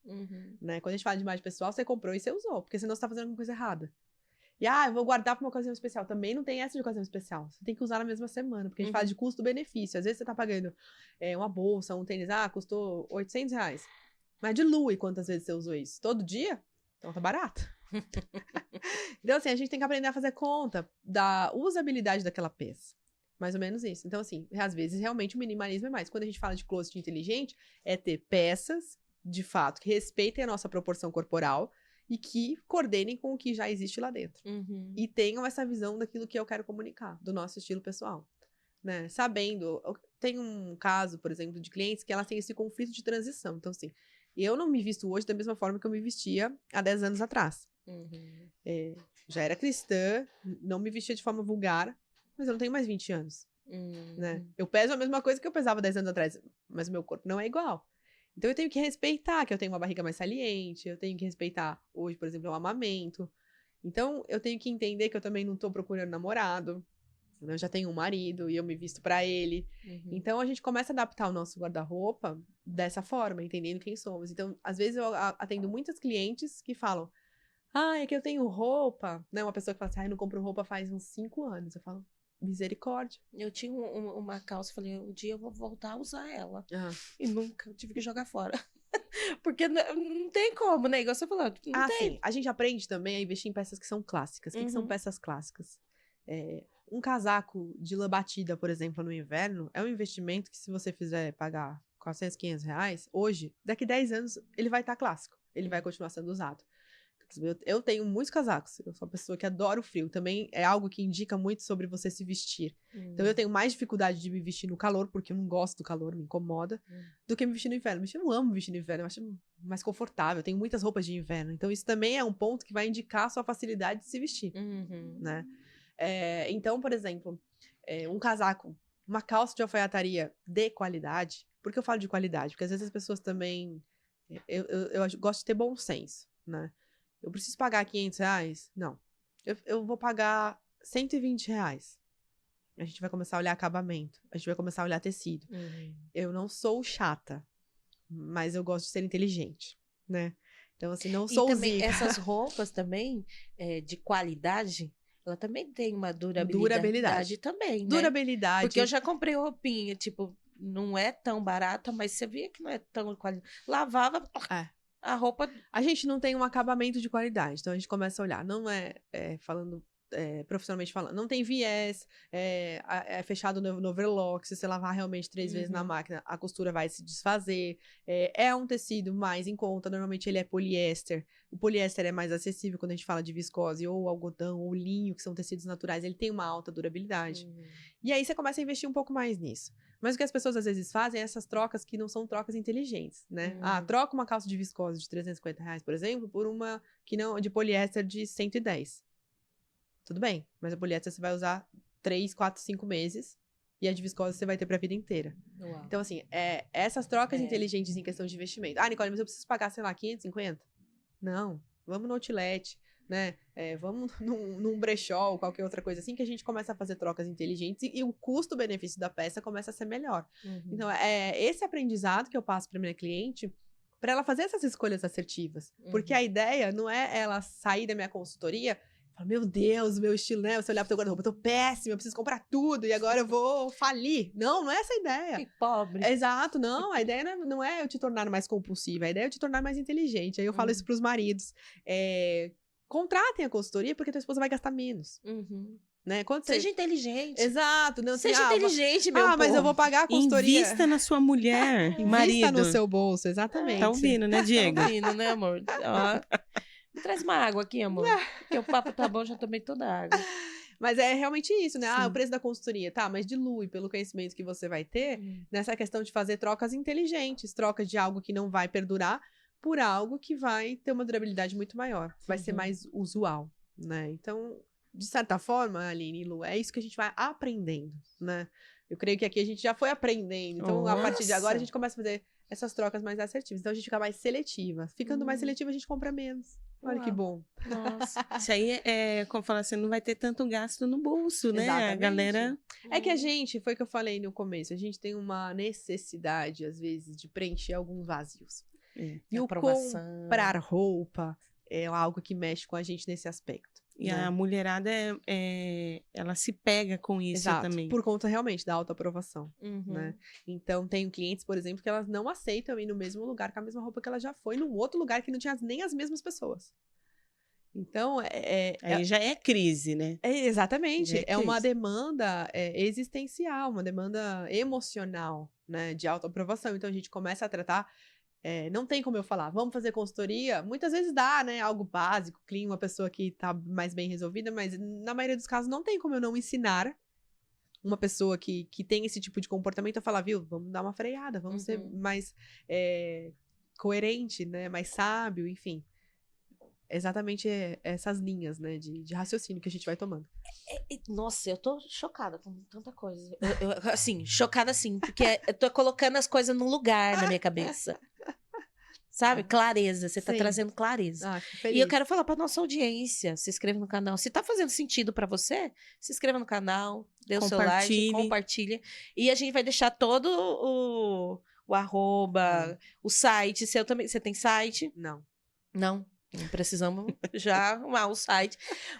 né? Quando a gente fala de imagem pessoal, você comprou e você usou, porque senão você tá fazendo alguma coisa errada. E, eu vou guardar pra uma ocasião especial. Também não tem essa de ocasião especial. Você tem que usar na mesma semana, porque a gente fala de custo-benefício. Às vezes você tá pagando uma bolsa, um tênis, custou R$800. Mas dilui quantas vezes você usou isso. Todo dia? Então tá barato. Então, assim, a gente tem que aprender a fazer conta da usabilidade daquela peça. Mais ou menos isso. Então, assim, às vezes, realmente, o minimalismo é mais. Quando a gente fala de closet inteligente, é ter peças, de fato, que respeitem a nossa proporção corporal e que coordenem com o que já existe lá dentro. E tenham essa visão daquilo que eu quero comunicar, do nosso estilo pessoal. Né? Sabendo, tem um caso, por exemplo, de clientes que elas têm esse conflito de transição. Então, assim, eu não me visto hoje da mesma forma que eu me vestia há 10 anos atrás. Já era cristã, não me vestia de forma vulgar, mas eu não tenho mais 20 anos. Né? Eu peso a mesma coisa que eu pesava 10 anos atrás, mas o meu corpo não é igual. Então eu tenho que respeitar que eu tenho uma barriga mais saliente, eu tenho que respeitar, hoje, por exemplo, eu amamento. Então eu tenho que entender que eu também não tô procurando namorado, eu já tenho um marido e eu me visto pra ele. Então a gente começa a adaptar o nosso guarda-roupa dessa forma, entendendo quem somos. Então, às vezes eu atendo muitas clientes que falam, é que eu tenho roupa, né? Uma pessoa que fala assim, eu não compro roupa faz uns 5 anos. Eu falo, misericórdia. Eu tinha uma calça, falei, um dia eu vou voltar a usar ela. E nunca, eu tive que jogar fora. Porque não tem como, né? Igual você falou, não tem. Sim. A gente aprende também a investir em peças que são clássicas. O que são peças clássicas? Um casaco de lã batida, por exemplo, no inverno, é um investimento que se você fizer pagar 400, 500 reais, hoje, daqui 10 anos, ele vai estar clássico. Ele vai continuar sendo usado. Eu tenho muitos casacos. Eu sou uma pessoa que adora o frio. Também é algo que indica muito sobre você se vestir. Então, eu tenho mais dificuldade de me vestir no calor, porque eu não gosto do calor, me incomoda, do que me vestir no inverno. Eu não amo vestir no inverno, eu acho mais confortável. Eu tenho muitas roupas de inverno. Então, isso também é um ponto que vai indicar a sua facilidade de se vestir. Né? Então, por exemplo, um casaco, uma calça de alfaiataria de qualidade. Por que eu falo de qualidade? Porque às vezes as pessoas também... Eu gosto de ter bom senso, né? eu preciso pagar R$500? Não. Eu vou pagar R$120. A gente vai começar a olhar acabamento. A gente vai começar a olhar tecido. Eu não sou chata, mas eu gosto de ser inteligente, né? Então, assim, não sou E também zica. essas roupas também, de qualidade, ela também tem uma durabilidade, Durabilidade. também, né? Durabilidade. Porque eu já comprei roupinha, tipo, não é tão barata, mas você via que não é tão qualidade. Lavava, a roupa... A gente não tem um acabamento de qualidade, então a gente começa a olhar. Não falando profissionalmente falando, não tem viés, é fechado no overlock. Se você lavar realmente 3 vezes na máquina, a costura vai se desfazer. É um tecido mais em conta, normalmente ele é poliéster. O poliéster é mais acessível quando a gente fala de viscose, ou algodão, ou linho, que são tecidos naturais, ele tem uma alta durabilidade. E aí você começa a investir um pouco mais nisso. Mas o que as pessoas às vezes fazem é essas trocas que não são trocas inteligentes, né? Troca uma calça de viscose de R$350, por exemplo, por uma de poliéster de 110. Tudo bem, mas a poliéster você vai usar 3, 4, 5 meses e a de viscose você vai ter pra vida inteira. Uau. Então, assim, essas trocas inteligentes em questão de investimento. Nicole, mas eu preciso pagar, sei lá, 550? Não, vamos no outlet, né? Vamos num brechó ou qualquer outra coisa assim, que a gente começa a fazer trocas inteligentes e o custo-benefício da peça começa a ser melhor. Então, esse aprendizado que eu passo pra minha cliente, pra ela fazer essas escolhas assertivas. Porque a ideia não é ela sair da minha consultoria... Meu Deus, meu estilo, né? Você olhar pro teu guarda-roupa, eu tô péssima, eu preciso comprar tudo e agora eu vou falir. Não é essa a ideia. Que pobre. Exato, não. A ideia não é eu te tornar mais compulsiva, a ideia é eu te tornar mais inteligente. Aí eu falo isso pros maridos. Contratem a consultoria porque tua esposa vai gastar menos. Né? Seja inteligente. Exato. Não, Seja inteligente, meu mas povo. eu vou pagar a consultoria. Invista na sua mulher, marido. Invista no seu bolso, exatamente. Tá ouvindo, né, Diego? Tá ouvindo, né, amor? Ó. Me traz uma água aqui, amor. Porque o papo tá bom, já tomei toda a água. Mas é realmente isso, né? Sim. O preço da consultoria, tá, mas dilui pelo conhecimento que você vai ter nessa questão de fazer trocas inteligentes, trocas de algo que não vai perdurar por algo que vai ter uma durabilidade muito maior, vai ser mais usual, né? Então, de certa forma, Aline e Lu, é isso que a gente vai aprendendo, né? Eu creio que aqui a gente já foi aprendendo, então a partir de agora a gente começa a fazer essas trocas mais assertivas, então a gente fica mais seletiva. Ficando mais seletiva, a gente compra menos. Olha que bom. Nossa. Isso aí como falar assim, não vai ter tanto gasto no bolso, né? Exatamente. A galera... É que a gente, foi o que eu falei no começo, a gente tem uma necessidade, às vezes, de preencher alguns vazios. E o comprar roupa é algo que mexe com a gente nesse aspecto. E né? a mulherada, ela se pega com isso também. Por conta realmente da autoaprovação, né? Então, tenho clientes, por exemplo, que elas não aceitam ir no mesmo lugar com a mesma roupa que ela já foi, num outro lugar que não tinha nem as mesmas pessoas. Então, aí já é crise, né? Exatamente. É uma demanda existencial, uma demanda emocional, né? De autoaprovação. Então, a gente começa a tratar... não tem como eu falar, vamos fazer consultoria? Muitas vezes dá, né? Algo básico, clean, uma pessoa que tá mais bem resolvida, mas na maioria dos casos não tem como eu não ensinar uma pessoa que tem esse tipo de comportamento a falar, viu, vamos dar uma freada, vamos ser mais coerente, né? Mais sábio, enfim. Exatamente essas linhas, né? De raciocínio que a gente vai tomando. Nossa, eu tô chocada com tanta coisa. Assim, chocada sim, porque eu tô colocando as coisas no lugar na minha cabeça. Sabe? Clareza, você tá trazendo clareza. Que feliz. E eu quero falar pra nossa audiência, se inscreva no canal. Se tá fazendo sentido pra você, se inscreva no canal, dê o seu like, compartilha. E a gente vai deixar todo o arroba, o site. Seu também, você tem site? Não. Não precisamos já arrumar o site.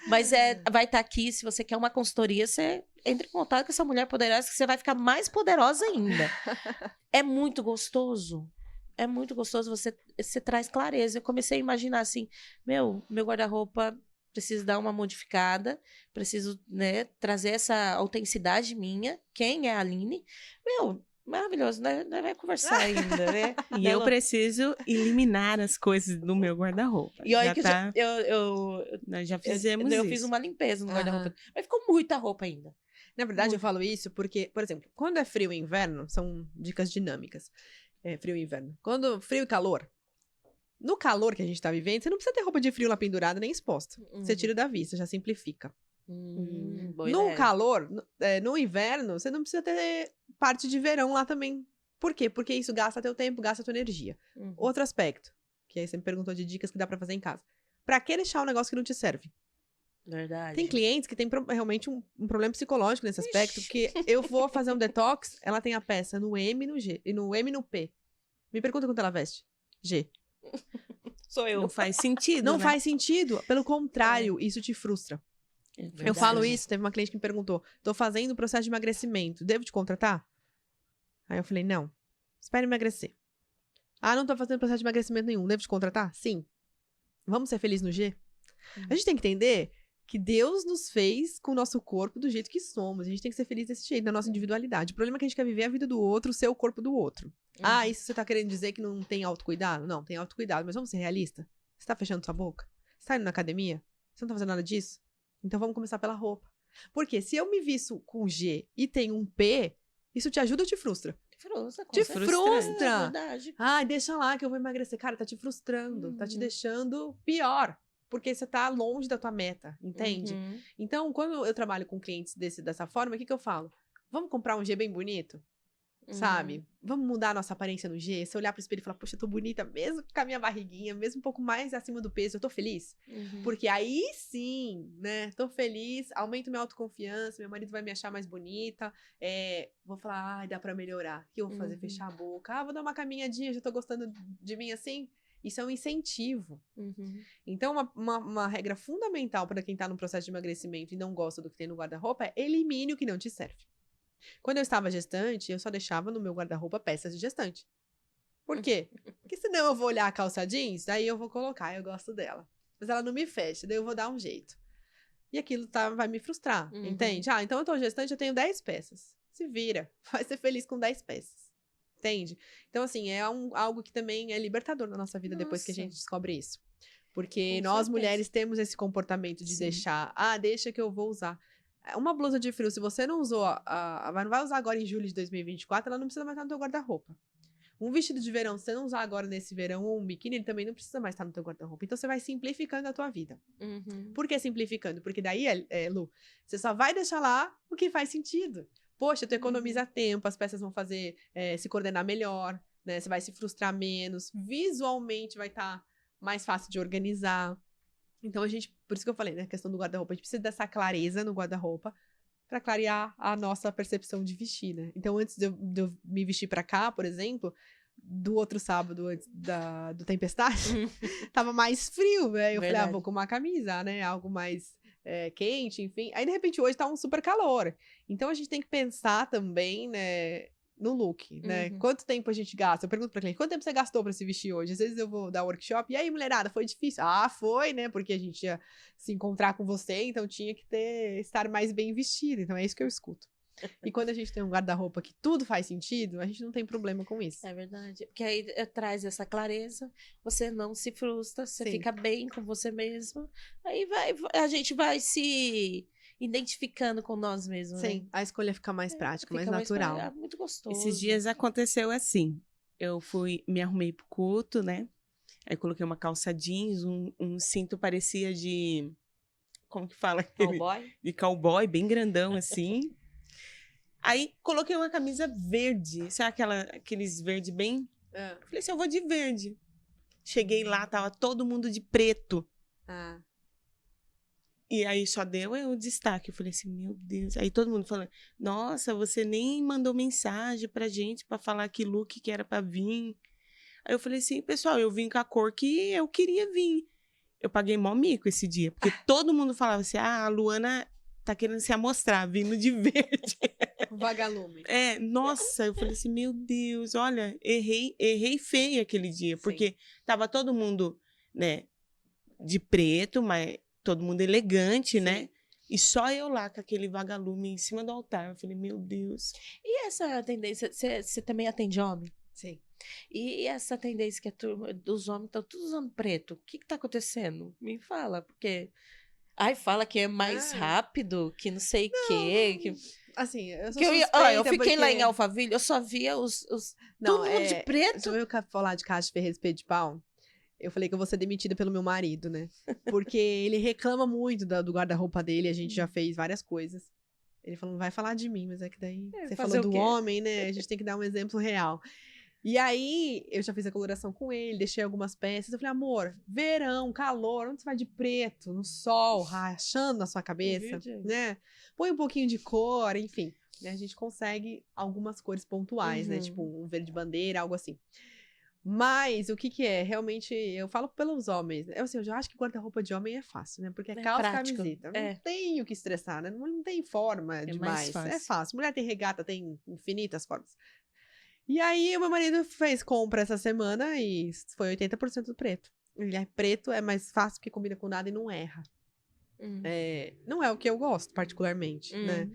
Mas vai estar aqui. Se você quer uma consultoria, você entre em contato com essa mulher poderosa, que você vai ficar mais poderosa ainda. É muito gostoso. É muito gostoso. Você traz clareza. Eu comecei a imaginar assim, meu guarda-roupa preciso dar uma modificada, preciso, né, trazer essa autenticidade minha. Quem é a Aline? Maravilhoso, né? Vai conversar ainda, né? E eu preciso eliminar as coisas do meu guarda-roupa. E olha que nós já fizemos isso. Eu fiz uma limpeza no guarda-roupa. Mas ficou muita roupa ainda. Na verdade, eu falo isso porque, por exemplo, quando é frio e inverno, são dicas dinâmicas. Frio e inverno. Quando frio e calor, no calor que a gente tá vivendo, você não precisa ter roupa de frio lá pendurada nem exposta. Você tira da vista, já simplifica. No calor, no inverno, você não precisa ter parte de verão lá também. Por quê? Porque isso gasta teu tempo, gasta tua energia. Outro aspecto, que aí você me perguntou de dicas que dá pra fazer em casa. Pra que deixar um negócio que não te serve? Verdade. Tem clientes que têm realmente um problema psicológico nesse aspecto, porque eu vou fazer um detox, ela tem a peça no M e no G, e no M e no P. Me pergunta quanto ela veste. G. Sou eu. Não faz sentido, Não né? faz sentido. Pelo contrário, isso te frustra. Eu falo isso, teve uma cliente que me perguntou, tô fazendo o processo de emagrecimento, devo te contratar? Aí eu falei, não, espere emagrecer. Ah, não tô fazendo processo de emagrecimento nenhum, devo te contratar? Sim. Vamos ser felizes no G? A gente tem que entender que Deus nos fez com o nosso corpo do jeito que somos. A gente tem que ser feliz desse jeito, na nossa individualidade. O problema é que a gente quer viver a vida do outro, o seu corpo do outro. Ah, isso você tá querendo dizer que não tem autocuidado? Não, tem autocuidado, mas vamos ser realistas? Você tá fechando sua boca? Você tá indo na academia? Você não tá fazendo nada disso? Então vamos começar pela roupa. Porque se eu me visto com G e tenho um P, isso te ajuda ou te frustra? Frustra, com Te certeza. frustra! É verdade. Ai, deixa lá que eu vou emagrecer. Cara, tá te frustrando, tá te deixando pior. Porque você tá longe da tua meta, entende? Então, quando eu trabalho com clientes dessa forma, o que eu falo? Vamos comprar um G bem bonito? Sabe? Vamos mudar a nossa aparência no G? Se eu olhar pro espelho e falar, poxa, eu tô bonita, mesmo com a minha barriguinha, mesmo um pouco mais acima do peso, eu tô feliz? Porque aí sim, né? Tô feliz, aumento minha autoconfiança, meu marido vai me achar mais bonita, vou falar, ai, dá pra melhorar. O que eu vou fazer? Fechar a boca. Ah, vou dar uma caminhadinha, já tô gostando de mim assim? Isso é um incentivo. Então, uma regra fundamental para quem tá no processo de emagrecimento e não gosta do que tem no guarda-roupa é elimine o que não te serve. Quando eu estava gestante, eu só deixava no meu guarda-roupa peças de gestante. Por quê? Porque senão eu vou olhar a calça jeans, daí eu vou colocar, eu gosto dela. Mas ela não me fecha, daí eu vou dar um jeito. E aquilo vai me frustrar, entende? Ah, então eu tô gestante, eu tenho 10 peças. Se vira, vai ser feliz com 10 peças. Entende? Então, assim, é algo que também é libertador na nossa vida depois que a gente descobre isso. Porque Com nós, certeza. mulheres, temos esse comportamento de deixar, deixa que eu vou usar. Uma blusa de frio, se você não usou, não vai usar agora em julho de 2024, ela não precisa mais estar no teu guarda-roupa. Um vestido de verão, se você não usar agora nesse verão, ou um biquíni, ele também não precisa mais estar no teu guarda-roupa. Então, você vai simplificando a tua vida. Por que simplificando? Porque daí, Lu, você só vai deixar lá o que faz sentido. Poxa, tu economiza tempo, as peças vão fazer se coordenar melhor, né? Você vai se frustrar menos, visualmente vai estar mais fácil de organizar. Então, por isso que eu falei, né? A questão do guarda-roupa, a gente precisa dessa clareza no guarda-roupa para clarear a nossa percepção de vestir, né? Então, antes de eu me vestir para cá, por exemplo, do outro sábado, antes do Tempestade, tava mais frio, né? Eu falei, vou com uma camisa, né? Algo mais quente, enfim. Aí, de repente, hoje tá um super calor. Então, a gente tem que pensar também, né? No look, né? Quanto tempo a gente gasta? Eu pergunto pra cliente, quanto tempo você gastou pra se vestir hoje? Às vezes eu vou dar workshop, e aí, mulherada, foi difícil? Ah, foi, né? Porque a gente ia se encontrar com você, então tinha que estar mais bem vestida. Então é isso que eu escuto. E quando a gente tem um guarda-roupa que tudo faz sentido, a gente não tem problema com isso. É verdade. Porque aí traz essa clareza, você não se frustra, você fica bem com você mesmo. Aí a gente vai se identificando com nós mesmos. Sim, né? a escolha fica mais prática, mais natural. É muito gostoso. Esses dias aconteceu assim. Eu me arrumei pro culto, né? Aí coloquei uma calça jeans, um cinto parecia de... Como que fala? Cowboy? De cowboy, bem grandão assim. Aí coloquei uma camisa verde, sabe aqueles verde bem... Falei assim, eu vou de verde. Cheguei lá, tava todo mundo de preto. E aí só deu o destaque. Eu falei assim, meu Deus. Aí todo mundo falando, nossa, você nem mandou mensagem pra gente pra falar que look que era pra vir. Aí eu falei assim, pessoal, eu vim com a cor que eu queria vir. Eu paguei mó mico esse dia, porque todo mundo falava assim, a Luana tá querendo se amostrar, vindo de verde. Vagalume. Nossa, eu falei assim, meu Deus, olha, errei feio aquele dia, porque tava todo mundo, né, de preto, mas todo mundo elegante, né? E só eu lá com aquele vagalume em cima do altar. Eu falei, meu Deus. E essa tendência, você também atende homem? Sim. E essa tendência que a turma dos homens estão todos usando preto, o que tá acontecendo? Me fala, porque... Ai, fala que é mais rápido, que não sei o quê. Que... Assim, eu sou eu fiquei lá em Alphaville, eu só via todo mundo de preto. Se eu falar de Caixa Ferreira Espeto de Pau, eu falei que eu vou ser demitida pelo meu marido, né? Porque ele reclama muito do guarda-roupa dele, a gente já fez várias coisas. Ele falou, não vai falar de mim, mas é que daí você falou do homem, né? A gente tem que dar um exemplo real. E aí, eu já fiz a coloração com ele, deixei algumas peças. Eu falei, amor, verão, calor, onde você vai de preto, no sol, rachando na sua cabeça, né? Põe um pouquinho de cor, enfim. Né? A gente consegue algumas cores pontuais, né? Tipo um verde bandeira, algo assim. Mas o que é? Realmente, eu falo pelos homens. Assim, eu já acho que guarda-roupa de homem é fácil, né? Porque é calça e prático. camiseta. Não tem o que estressar, né? Não tem forma demais. mais fácil. É fácil. Mulher tem regata, tem infinitas formas. E aí, o meu marido fez compra essa semana e foi 80% do preto. Ele é preto, é mais fácil porque combina com nada e não erra. Não é o que eu gosto, particularmente, né?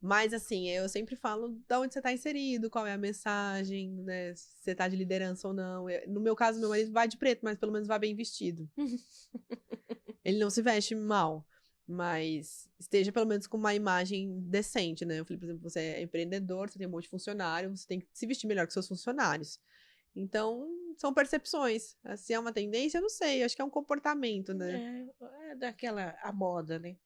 Mas, assim, eu sempre falo de onde você tá inserido, qual é a mensagem, né? Se você tá de liderança ou não. No meu caso, meu marido vai de preto, mas pelo menos vai bem vestido. Ele não se veste mal, mas esteja pelo menos com uma imagem decente, né? Eu falei, por exemplo, você é empreendedor, você tem um monte de funcionário, você tem que se vestir melhor que seus funcionários. Então, são percepções. Se é uma tendência, eu não sei. Acho que é um comportamento, né? É daquela, a moda, né?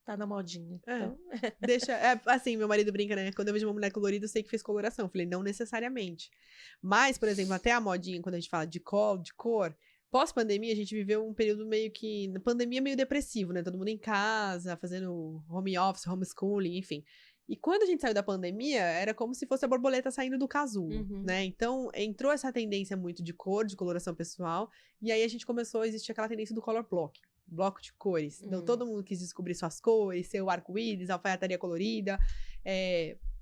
Tá na modinha. Então, Deixa, assim, meu marido brinca, né? Quando eu vejo uma mulher colorida, eu sei que fez coloração. Eu falei, não necessariamente. Mas, por exemplo, até a modinha, quando a gente fala de cor, pós-pandemia, a gente viveu um período meio que, na pandemia, meio depressivo, né? Todo mundo em casa, fazendo home office, homeschooling, enfim. E quando a gente saiu da pandemia, era como se fosse a borboleta saindo do casulo, né? Então, entrou essa tendência muito de cor, de coloração pessoal, e aí a gente começou a existir aquela tendência do color bloco de cores. Então, todo mundo quis descobrir suas cores, seu arco-íris, alfaiataria colorida.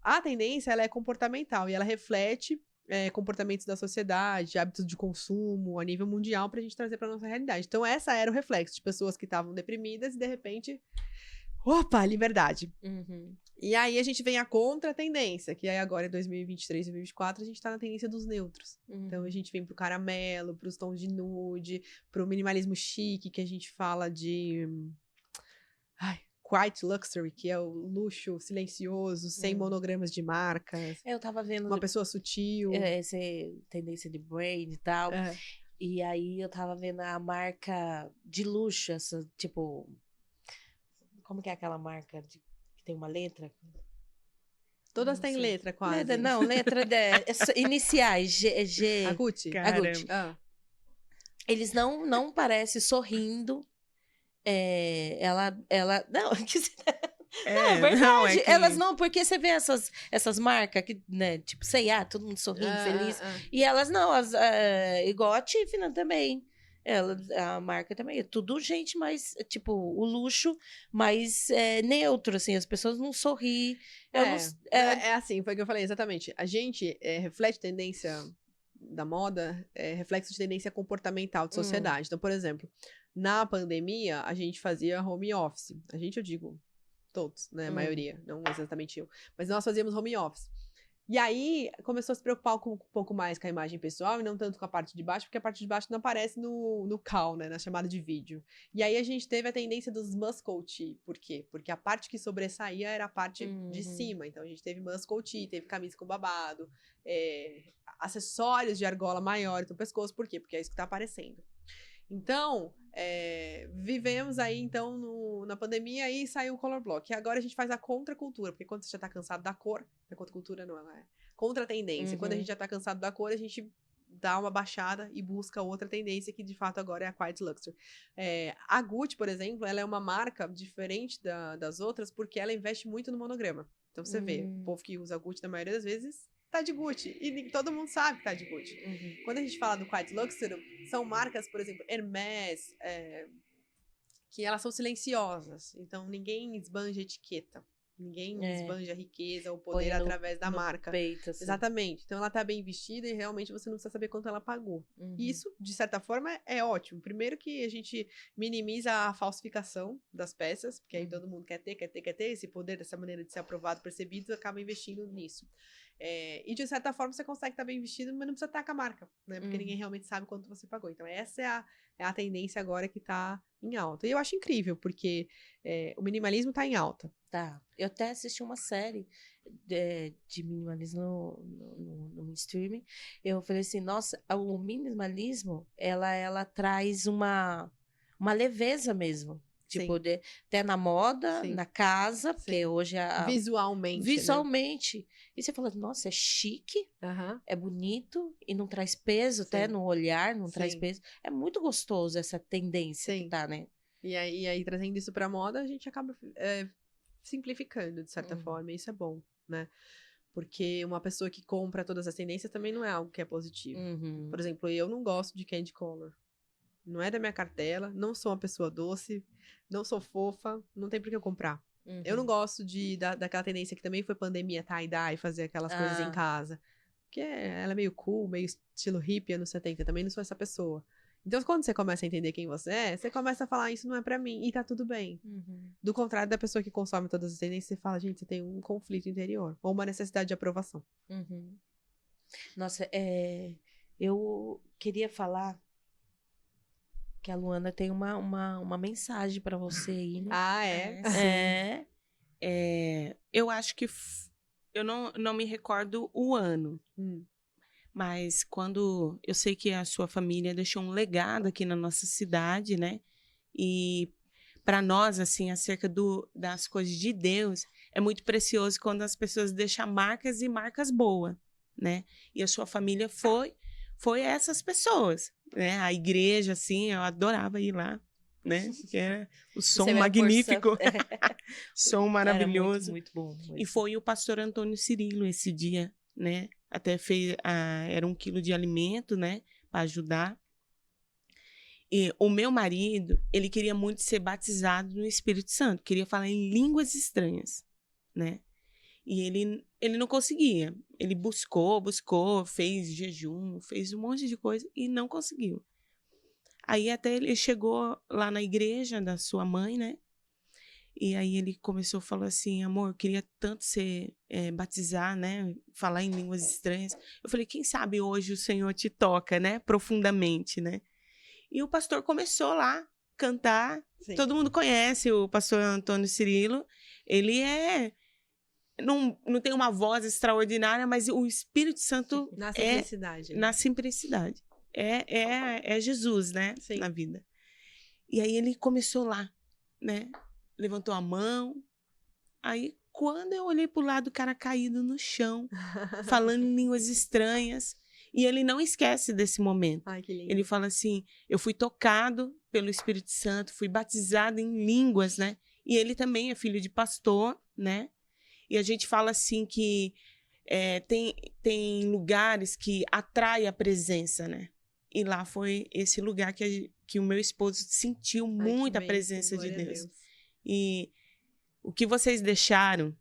A tendência, ela é comportamental, e ela reflete comportamentos da sociedade, hábitos de consumo a nível mundial pra gente trazer pra nossa realidade. Então, essa era o reflexo de pessoas que estavam deprimidas e, de repente, opa, liberdade. E aí a gente vem a contra-tendência, que aí agora em 2023, 2024, a gente tá na tendência dos neutros. Então a gente vem pro caramelo, pros tons de nude, pro minimalismo chique, que a gente fala de quiet luxury, que é o luxo silencioso, sem monogramas de marcas. eu tava vendo Uma pessoa sutil. essa tendência de brand e tal. E aí eu tava vendo a marca de luxo, essa, tipo... Como que é aquela marca que tem uma letra? Todas têm letra, quase. Letra iniciais, G. A Gucci? A Gucci. Eles não parecem sorrindo. Ela não, não, é verdade. Elas não, porque você vê essas marcas que, né, tipo, todo mundo sorrindo, feliz. E elas não, igual a Tiffany também. A marca também é tudo gente mais, tipo, o luxo mais neutro, assim, as pessoas não sorriem. Assim, foi o que eu falei, exatamente. A gente reflete tendência da moda, reflexo de tendência comportamental de sociedade. Então, por exemplo, na pandemia, a gente fazia home office. A gente, eu digo, todos, né, a maioria, não exatamente eu. Mas nós fazíamos home office. E aí, começou a se preocupar um pouco mais com a imagem pessoal e não tanto com a parte de baixo, porque a parte de baixo não aparece no call, né, na chamada de vídeo. E aí, a gente teve a tendência dos muscle tee. Por quê? Porque a parte que sobressaía era a parte de cima. Então, a gente teve muscle tee, teve camisa com babado, acessórios de argola maiores no pescoço. Por quê? Porque é isso que tá aparecendo. Então, vivemos aí, então, na pandemia, aí saiu o color block. E agora a gente faz a contracultura, porque quando você já tá cansado da cor, a contracultura não é contra-tendência. Quando a gente já tá cansado da cor, a gente dá uma baixada e busca outra tendência, que de fato agora é a quiet luxury. A Gucci, por exemplo, ela é uma marca diferente das outras, porque ela investe muito no monograma. Então, você vê, o povo que usa Gucci, na maioria das vezes, tá de Gucci. E todo mundo sabe que tá de Gucci. Quando a gente fala do quiet luxury, são marcas, por exemplo, Hermès, que elas são silenciosas. Então, ninguém esbanja etiqueta. Ninguém esbanja riqueza ou poder através da marca. Peito, assim. Exatamente. Então, ela tá bem vestida e realmente você não precisa saber quanto ela pagou. E isso, de certa forma, é ótimo. Primeiro que a gente minimiza a falsificação das peças, porque aí todo mundo quer ter. Esse poder, dessa maneira de ser aprovado, percebido, acaba investindo nisso. E de certa forma você consegue estar bem vestido, mas não precisa estar com a marca, né? Porque ninguém realmente sabe quanto você pagou. Então essa é a tendência agora que tá em alta. E eu acho incrível, porque o minimalismo tá em alta. Tá. Eu até assisti uma série de minimalismo no streaming. Eu falei assim, nossa, o minimalismo, ela traz uma leveza mesmo. Tipo, Sim. até na moda, Sim. na casa, porque Sim. hoje Visualmente. visualmente. E você fala, nossa, é chique, Né? Aham. é bonito e não traz peso, até Sim. no olhar, não traz Sim. peso. É muito gostoso essa tendência que Sim. tá, né? E aí, trazendo isso pra moda, a gente acaba simplificando, de certa Uhum. forma. E isso é bom, né? Porque uma pessoa que compra todas as tendências também não é algo que é positivo. Uhum. Por exemplo, eu não gosto de candy color. Não é da minha cartela, não sou uma pessoa doce, não sou fofa, não tem por que eu comprar. Eu não Uhum. gosto daquela tendência que também foi pandemia, tie-dye, fazer aquelas coisas em Ah. casa. Porque ela é meio cool, meio estilo hippie, anos 70. Também não sou essa pessoa. Então, quando você começa a entender quem você é, você começa a falar, isso não é pra mim, e tá tudo bem. Uhum. Do contrário da pessoa que consome todas as tendências, você fala, gente, você tem um conflito interior, ou uma necessidade de aprovação. Uhum. Nossa, eu queria falar que a Luana tem uma mensagem para você aí, né? Ah, é? É. Eu acho que eu não me recordo o ano, Hum. mas quando eu sei que a sua família deixou um legado aqui na nossa cidade, né? E para nós, assim, acerca das coisas de Deus, é muito precioso quando as pessoas deixam marcas e marcas boas, né? E a sua família foi essas pessoas, né? A igreja, assim, eu adorava ir lá, né? Que era o som Você vê a magnífico, força- som Era maravilhoso. muito bom. E foi o pastor Antônio Cirilo esse dia, né? Até fez, era 1 quilo de alimento, né? Para ajudar. E o meu marido, ele queria muito ser batizado no Espírito Santo, queria falar em línguas estranhas, né? E ele não conseguia. Ele buscou, fez jejum, fez um monte de coisa e não conseguiu. Aí até ele chegou lá na igreja da sua mãe, né? E aí ele começou a falar assim, amor, eu queria tanto ser, batizar, né? Falar em línguas estranhas. Eu falei, quem sabe hoje o Senhor te toca, né? Profundamente, né? E o pastor começou lá a cantar. Sim. Todo mundo conhece o pastor Antônio Cirilo. Ele não tem uma voz extraordinária, mas o Espírito Santo Na é simplicidade. na simplicidade. É Jesus, né? Sim. Na vida. E aí ele começou lá, né? Levantou a mão. Aí, quando eu olhei pro lado, o cara caído no chão, falando em línguas estranhas. E ele não esquece desse momento. Ai, que lindo. Ele fala assim, eu fui tocado pelo Espírito Santo, fui batizado em línguas, né? E ele também é filho de pastor, né? E a gente fala assim que tem lugares que atrai a presença, né? E lá foi esse lugar que o meu esposo sentiu Ai, que muito a bênção, presença de glória a Deus. E o que vocês deixaram,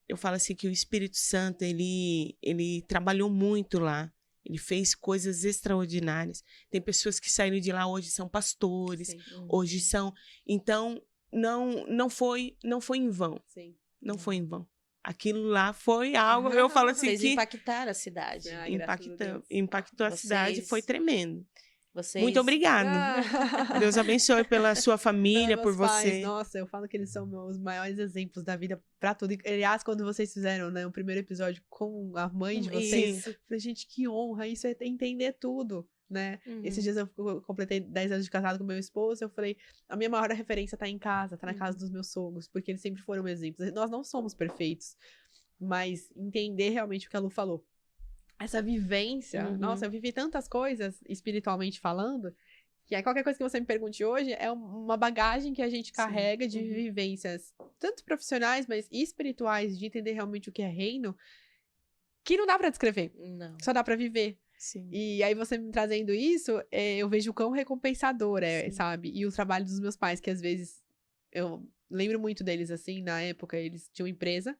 eu falo assim que o Espírito Santo, ele trabalhou muito lá. Ele fez coisas extraordinárias. Tem pessoas que saíram de lá hoje são pastores, Sim. hoje são... Então, não foi em vão. Sim. Não foi em vão. Aquilo lá foi algo, eu falo assim Vocês que impactaram a cidade. Ai, graças a Deus. impactou a cidade, Vocês- foi tremendo. Vocês... Muito obrigado. Ah. Deus abençoe pela sua família, Não, por meus pais, você. nossa, eu falo que eles são meus maiores exemplos da vida pra tudo. E, aliás, quando vocês fizeram, né, o primeiro episódio com a mãe de vocês, Isso. eu falei, gente, que honra, isso é entender tudo, né? Uhum. Esses dias eu completei 10 anos de casado com meu esposo, eu falei, a minha maior referência tá em casa, tá na casa dos meus sogros, porque eles sempre foram exemplos. Nós não somos perfeitos, mas entender realmente o que a Lu falou. Essa vivência, Uhum. nossa, eu vivi tantas coisas, espiritualmente falando, que aí qualquer coisa que você me pergunte hoje é uma bagagem que a gente carrega de Uhum. vivências, tanto profissionais, mas espirituais, de entender realmente o que é reino, que não dá pra descrever, Não. só dá pra viver. Sim. E aí você me trazendo isso, eu vejo o quão recompensador Sim. sabe? E o trabalho dos meus pais, que às vezes eu lembro muito deles, assim, na época eles tinham empresa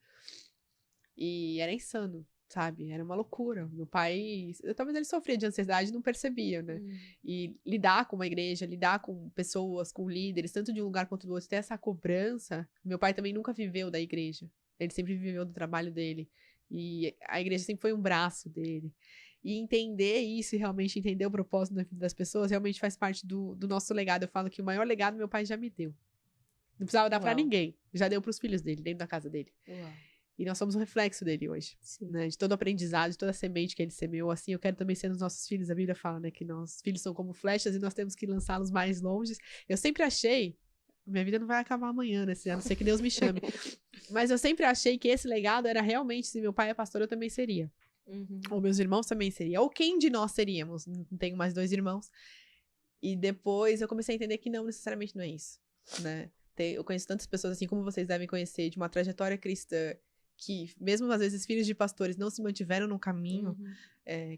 e era insano, sabe? Era uma loucura. Meu pai, talvez ele sofria de ansiedade e não percebia, né? E lidar com uma igreja, lidar com pessoas, com líderes, tanto de um lugar quanto do outro, ter essa cobrança. Meu pai também nunca viveu da igreja. Ele sempre viveu do trabalho dele. E a igreja sempre foi um braço dele. E entender isso e realmente entender o propósito da vida das pessoas realmente faz parte do nosso legado. Eu falo que o maior legado meu pai já me deu. Não precisava dar pra Uau. ninguém. Já deu pros filhos dele, dentro da casa dele. Uau. E nós somos um reflexo dele hoje. Sim. Né? De todo o aprendizado, de toda a semente que ele semeou. Assim, eu quero também ser nos nossos filhos. A Bíblia fala, né? Que nossos filhos são como flechas e nós temos que lançá-los mais longe. Eu sempre achei, minha vida não vai acabar amanhã, né? A não ser que Deus me chame. Mas eu sempre achei que esse legado era realmente, se meu pai é pastor, eu também seria. Ou meus irmãos também seriam. Ou quem de nós seríamos? Não tenho mais 2 irmãos. E depois eu comecei a entender que não necessariamente não é isso, né? Eu conheço tantas pessoas, assim como vocês devem conhecer, de uma trajetória cristã, que mesmo às vezes filhos de pastores não se mantiveram no caminho,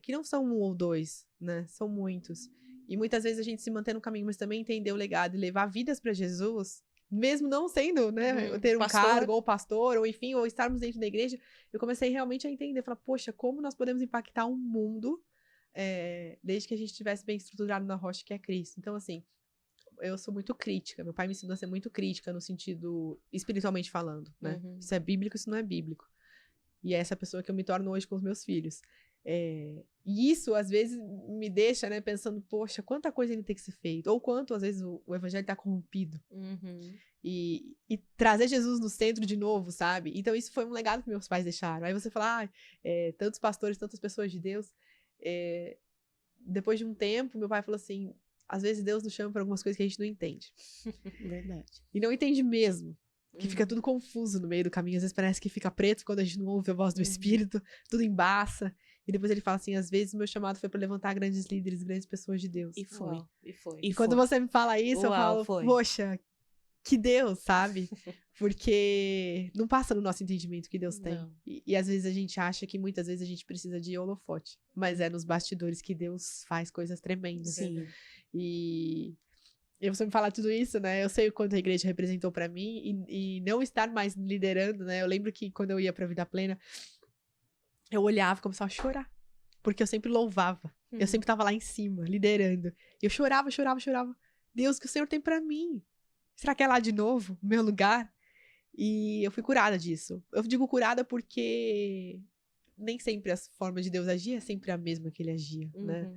que não são 1 ou 2, né? São muitos. E muitas vezes a gente se mantém no caminho, mas também entender o legado e levar vidas para Jesus, mesmo não sendo, né, ter um pastor. cargo ou pastor, ou enfim, ou estarmos dentro da igreja, eu comecei realmente a entender, falar, poxa, como nós podemos impactar um mundo desde que a gente estivesse bem estruturado na rocha que é Cristo. Então, assim, eu sou muito crítica, meu pai me ensinou a ser muito crítica no sentido espiritualmente falando, né? Isso é bíblico, isso não é bíblico. E é essa pessoa que eu me torno hoje com os meus filhos. E isso, às vezes, me deixa, né, pensando, poxa, quanta coisa ainda tem que ser feita. Ou quanto, às vezes, o evangelho está corrompido. E trazer Jesus no centro de novo, sabe? Então, isso foi um legado que meus pais deixaram. Aí você fala, tantos pastores, tantas pessoas de Deus. Depois de um tempo, meu pai falou assim, às vezes Deus nos chama para algumas coisas que a gente não entende. Verdade. E não entende mesmo. Que fica tudo confuso no meio do caminho. Às vezes parece que fica preto quando a gente não ouve a voz do Espírito. Tudo embaça. E depois ele fala assim, às vezes o meu chamado foi para levantar grandes líderes, grandes pessoas de Deus. E foi. E quando você me fala isso, eu falo, poxa, que Deus, sabe? Porque não passa no nosso entendimento que Deus tem. E às vezes a gente acha que muitas vezes a gente precisa de holofote. Mas é nos bastidores que Deus faz coisas tremendas. Sim. E você me falar tudo isso, né? Eu sei o quanto a igreja representou pra mim. E não estar mais liderando, né? Eu lembro que quando eu ia pra Vida Plena, eu olhava e começava a chorar. Porque eu sempre louvava. Eu sempre tava lá em cima, liderando. E eu chorava. Deus, o que o Senhor tem pra mim? Será que é lá de novo, o meu lugar? E eu fui curada disso. Eu digo curada porque nem sempre as formas de Deus agir é sempre a mesma que ele agia, né?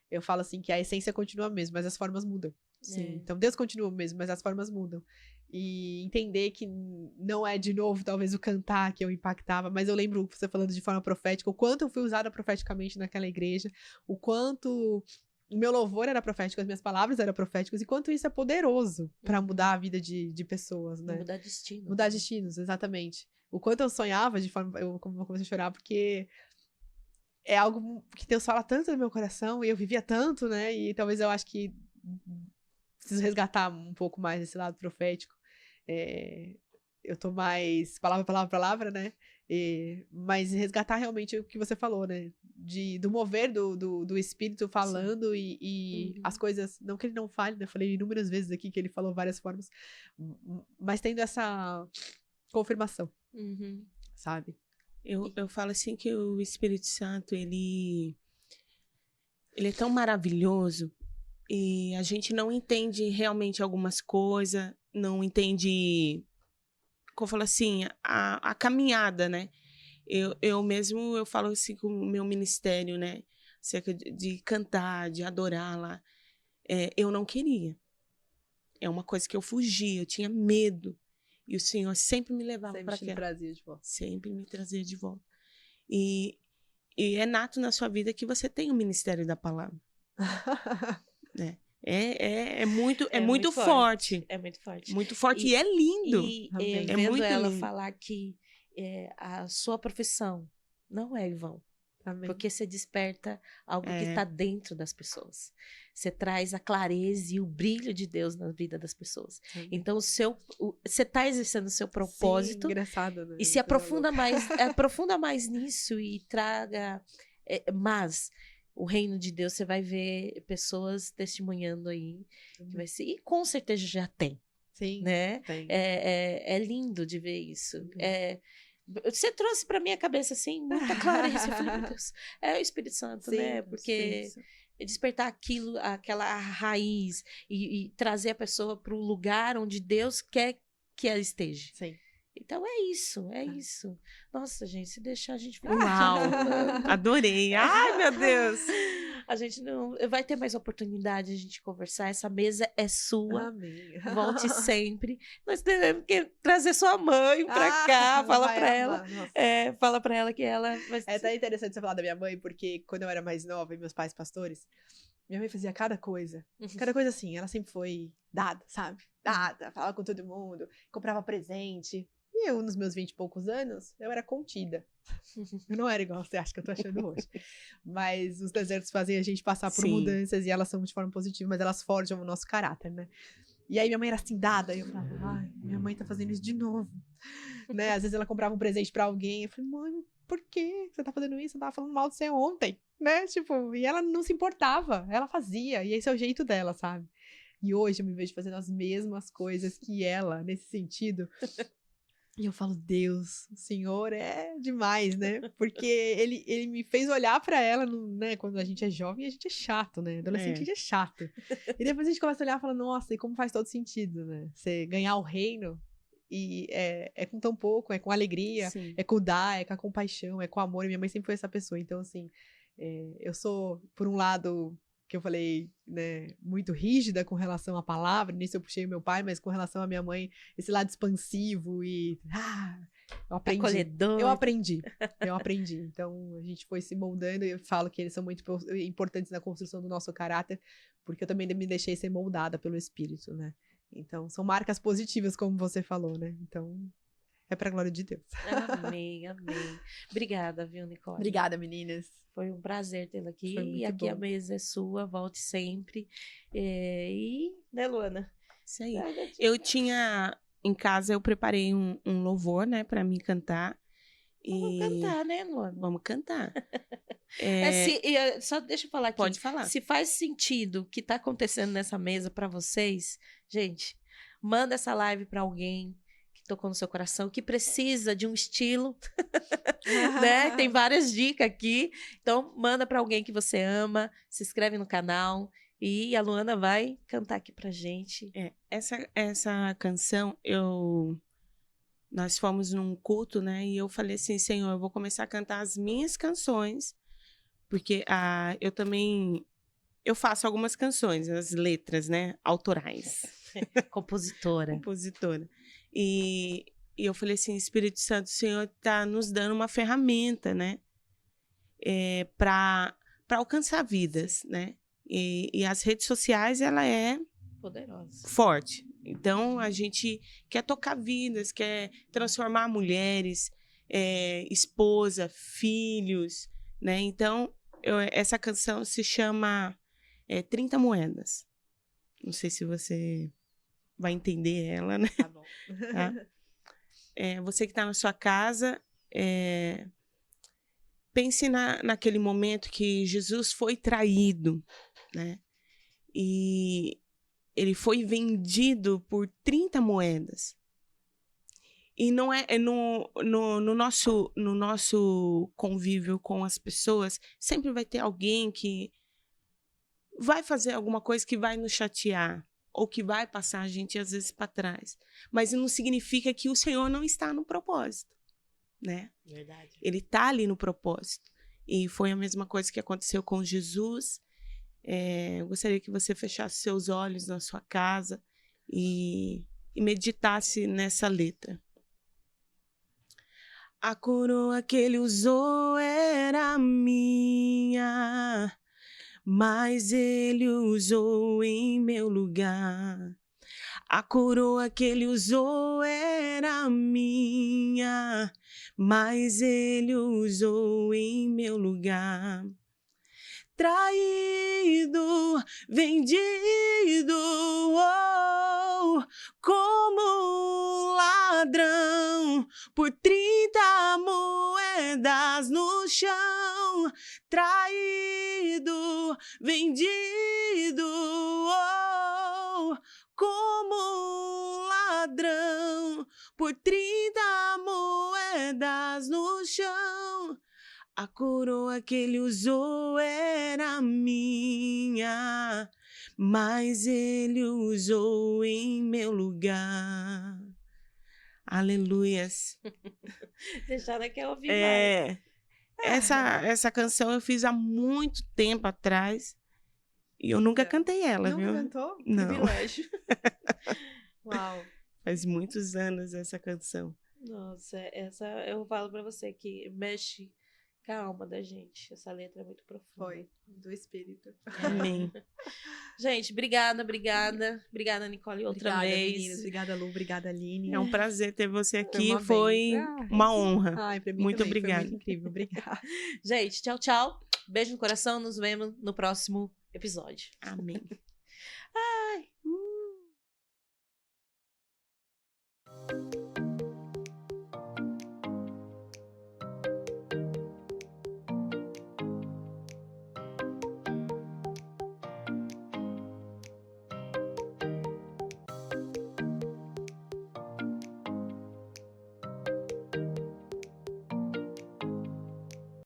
Eu falo assim que a essência continua a mesma, mas as formas mudam. Sim. Então Deus continua o mesmo, mas as formas mudam. E entender que não é de novo talvez o cantar que eu impactava, mas eu lembro você falando de forma profética, o quanto eu fui usada profeticamente naquela igreja, o quanto o meu louvor era profético, as minhas palavras eram proféticas, e quanto isso é poderoso para mudar a vida de pessoas, né? Mudar destino. Mudar destinos, exatamente. O quanto eu sonhava de forma... Eu comecei a chorar porque é algo que Deus fala tanto no meu coração, e eu vivia tanto, né? E talvez eu acho que preciso resgatar um pouco mais esse lado profético. Eu tô mais palavra, né? Mas resgatar realmente o que você falou, né? Do mover do Espírito falando e as coisas... Não que ele não fale, né? Eu falei inúmeras vezes aqui que ele falou várias formas, mas tendo essa confirmação, sabe? Eu falo assim que o Espírito Santo, ele é tão maravilhoso e a gente não entende realmente algumas coisas, não entende, como eu falo assim, a caminhada, né? Eu mesmo, eu falo assim com o meu ministério, né? Cerca de cantar, de adorar lá. Eu não queria. É uma coisa que eu fugia, eu tinha medo. E o Senhor sempre me levava para cá. Sempre me trazia de volta. Sempre me trazia de volta. E é nato na sua vida que você tem o ministério da palavra. É muito forte. É muito forte. Muito forte e é lindo. É muito vendo ela lindo. falar que a sua profissão não é em vão. Amém. Porque você desperta algo que está dentro das pessoas. Você traz a clareza e o brilho de Deus na vida das pessoas. Então, você está exercendo o seu propósito. Sim, engraçado, né? E se aprofunda mais nisso e traga... mas o reino de Deus, você vai ver pessoas testemunhando aí. Que vai ser, e com certeza já tem. Sim, né? tem. É lindo de ver isso. Você trouxe para minha cabeça, assim, muita clareza. Eu falei, meu Deus, é o Espírito Santo, Sim, né? Porque despertar aquela raiz e trazer a pessoa para o lugar onde Deus quer que ela esteja. Sim. Então é isso. Nossa, gente, se deixar a gente... Uau! Adorei! Ai, meu Deus! A gente não... Vai ter mais oportunidade de a gente conversar. Essa mesa é sua. Amém. Volte sempre. Nós temos que trazer sua mãe pra cá. Fala pra ela. Fala pra ela que ela... É até interessante você falar da minha mãe, porque quando eu era mais nova e meus pais pastores, minha mãe fazia cada coisa. Cada coisa assim, ela sempre foi dada, sabe? Dada, falava com todo mundo, comprava presente. E eu, nos meus 20 e poucos anos, eu era contida. Eu não era igual você acha que eu tô achando hoje. Mas os desertos fazem a gente passar por Sim. mudanças e elas são de forma positiva, mas elas forjam o nosso caráter, né? E aí minha mãe era assim, dada, e eu falava, ai, minha mãe tá fazendo isso de novo. Né? Às vezes ela comprava um presente pra alguém, eu falei, mãe, por que você tá fazendo isso? Eu tava falando mal de você ontem, né? Tipo, e ela não se importava, ela fazia, e esse é o jeito dela, sabe? E hoje eu me vejo fazendo as mesmas coisas que ela, nesse sentido. E eu falo, Deus, o Senhor é demais, né? Porque ele me fez olhar pra ela, né? Quando a gente é jovem, a gente é chato, né? Adolescente, a gente é chato. E depois a gente começa a olhar e fala, nossa, e como faz todo sentido, né? Você ganhar o reino e é com tão pouco, é com alegria, Sim. é com dar, é com a compaixão, é com amor. E minha mãe sempre foi essa pessoa. Então, assim, eu sou, por um lado, que eu falei, né, muito rígida com relação à palavra, nisso eu puxei o meu pai, mas com relação à minha mãe, esse lado expansivo e eu aprendi. Acolhedor. Eu aprendi. Então, a gente foi se moldando e eu falo que eles são muito importantes na construção do nosso caráter, porque eu também me deixei ser moldada pelo Espírito, né? Então, são marcas positivas, como você falou, né? Então, é pra glória de Deus. Amém, amém. Obrigada, viu, Nicole? Obrigada, meninas. Foi um prazer tê-la aqui. Foi muito E aqui a bom. mesa é sua, volte sempre. E, né, Luana? Isso aí. Eu tinha, em casa, eu preparei um louvor, né, pra mim cantar. Vamos cantar, né, Luana? Vamos cantar. Só deixa eu falar aqui. Pode falar. Se faz sentido o que tá acontecendo nessa mesa pra vocês, gente, manda essa live pra alguém que tocou no seu coração, que precisa de um estilo, né? Tem várias dicas aqui. Então, manda pra alguém que você ama, se inscreve no canal e a Luana vai cantar aqui pra gente. Essa canção, nós fomos num culto, né? E eu falei assim, Senhor, eu vou começar a cantar as minhas canções, porque eu faço algumas canções, as letras, né? Autorais. Compositora. E eu falei assim, Espírito Santo, o Senhor está nos dando uma ferramenta, né? Para alcançar vidas, né? E as redes sociais, ela é Poderosa. forte. Então, a gente quer tocar vidas, quer transformar mulheres, esposa, filhos, né? Então, essa canção se chama 30 Moedas. Não sei se você vai entender ela, né? Tá bom. Tá? Você que está na sua casa, pense naquele momento que Jesus foi traído, né? E ele foi vendido por 30 moedas. E não no nosso convívio com as pessoas, sempre vai ter alguém que vai fazer alguma coisa que vai nos chatear, ou que vai passar a gente, às vezes, para trás. Mas não significa que o Senhor não está no propósito, né? Verdade. Ele está ali no propósito. E foi a mesma coisa que aconteceu com Jesus. Eu gostaria que você fechasse seus olhos na sua casa e meditasse nessa letra. A coroa que ele usou era minha, mas ele usou em meu lugar. A coroa que ele usou era minha, mas ele usou em meu lugar. Traído, vendido, como um ladrão, por 30 moedas no chão. Traído, vendido, como um ladrão, por 30 moedas no chão. A coroa que ele usou era minha, mas ele usou em meu lugar. Aleluias. Deixaram que eu ouvir mais. Essa canção eu fiz há muito tempo atrás e eu nunca cantei ela, Nunca viu? cantou? Não. Privilégio. Uau. Faz muitos anos essa canção. Nossa, essa eu falo pra você que mexe tocar a alma da gente. Essa letra é muito profunda. Foi, do espírito. Amém. Gente, obrigada. Obrigada, Nicole, outra Obrigada, vez. meninas. Obrigada, Lu. Obrigada, Aline. É um prazer ter você aqui. uma Foi benção. uma honra. Ai, pra mim Muito também, obrigada. Foi muito incrível. Obrigada. Gente, tchau, tchau. Beijo no coração. Nos vemos no próximo episódio. Amém. Ai.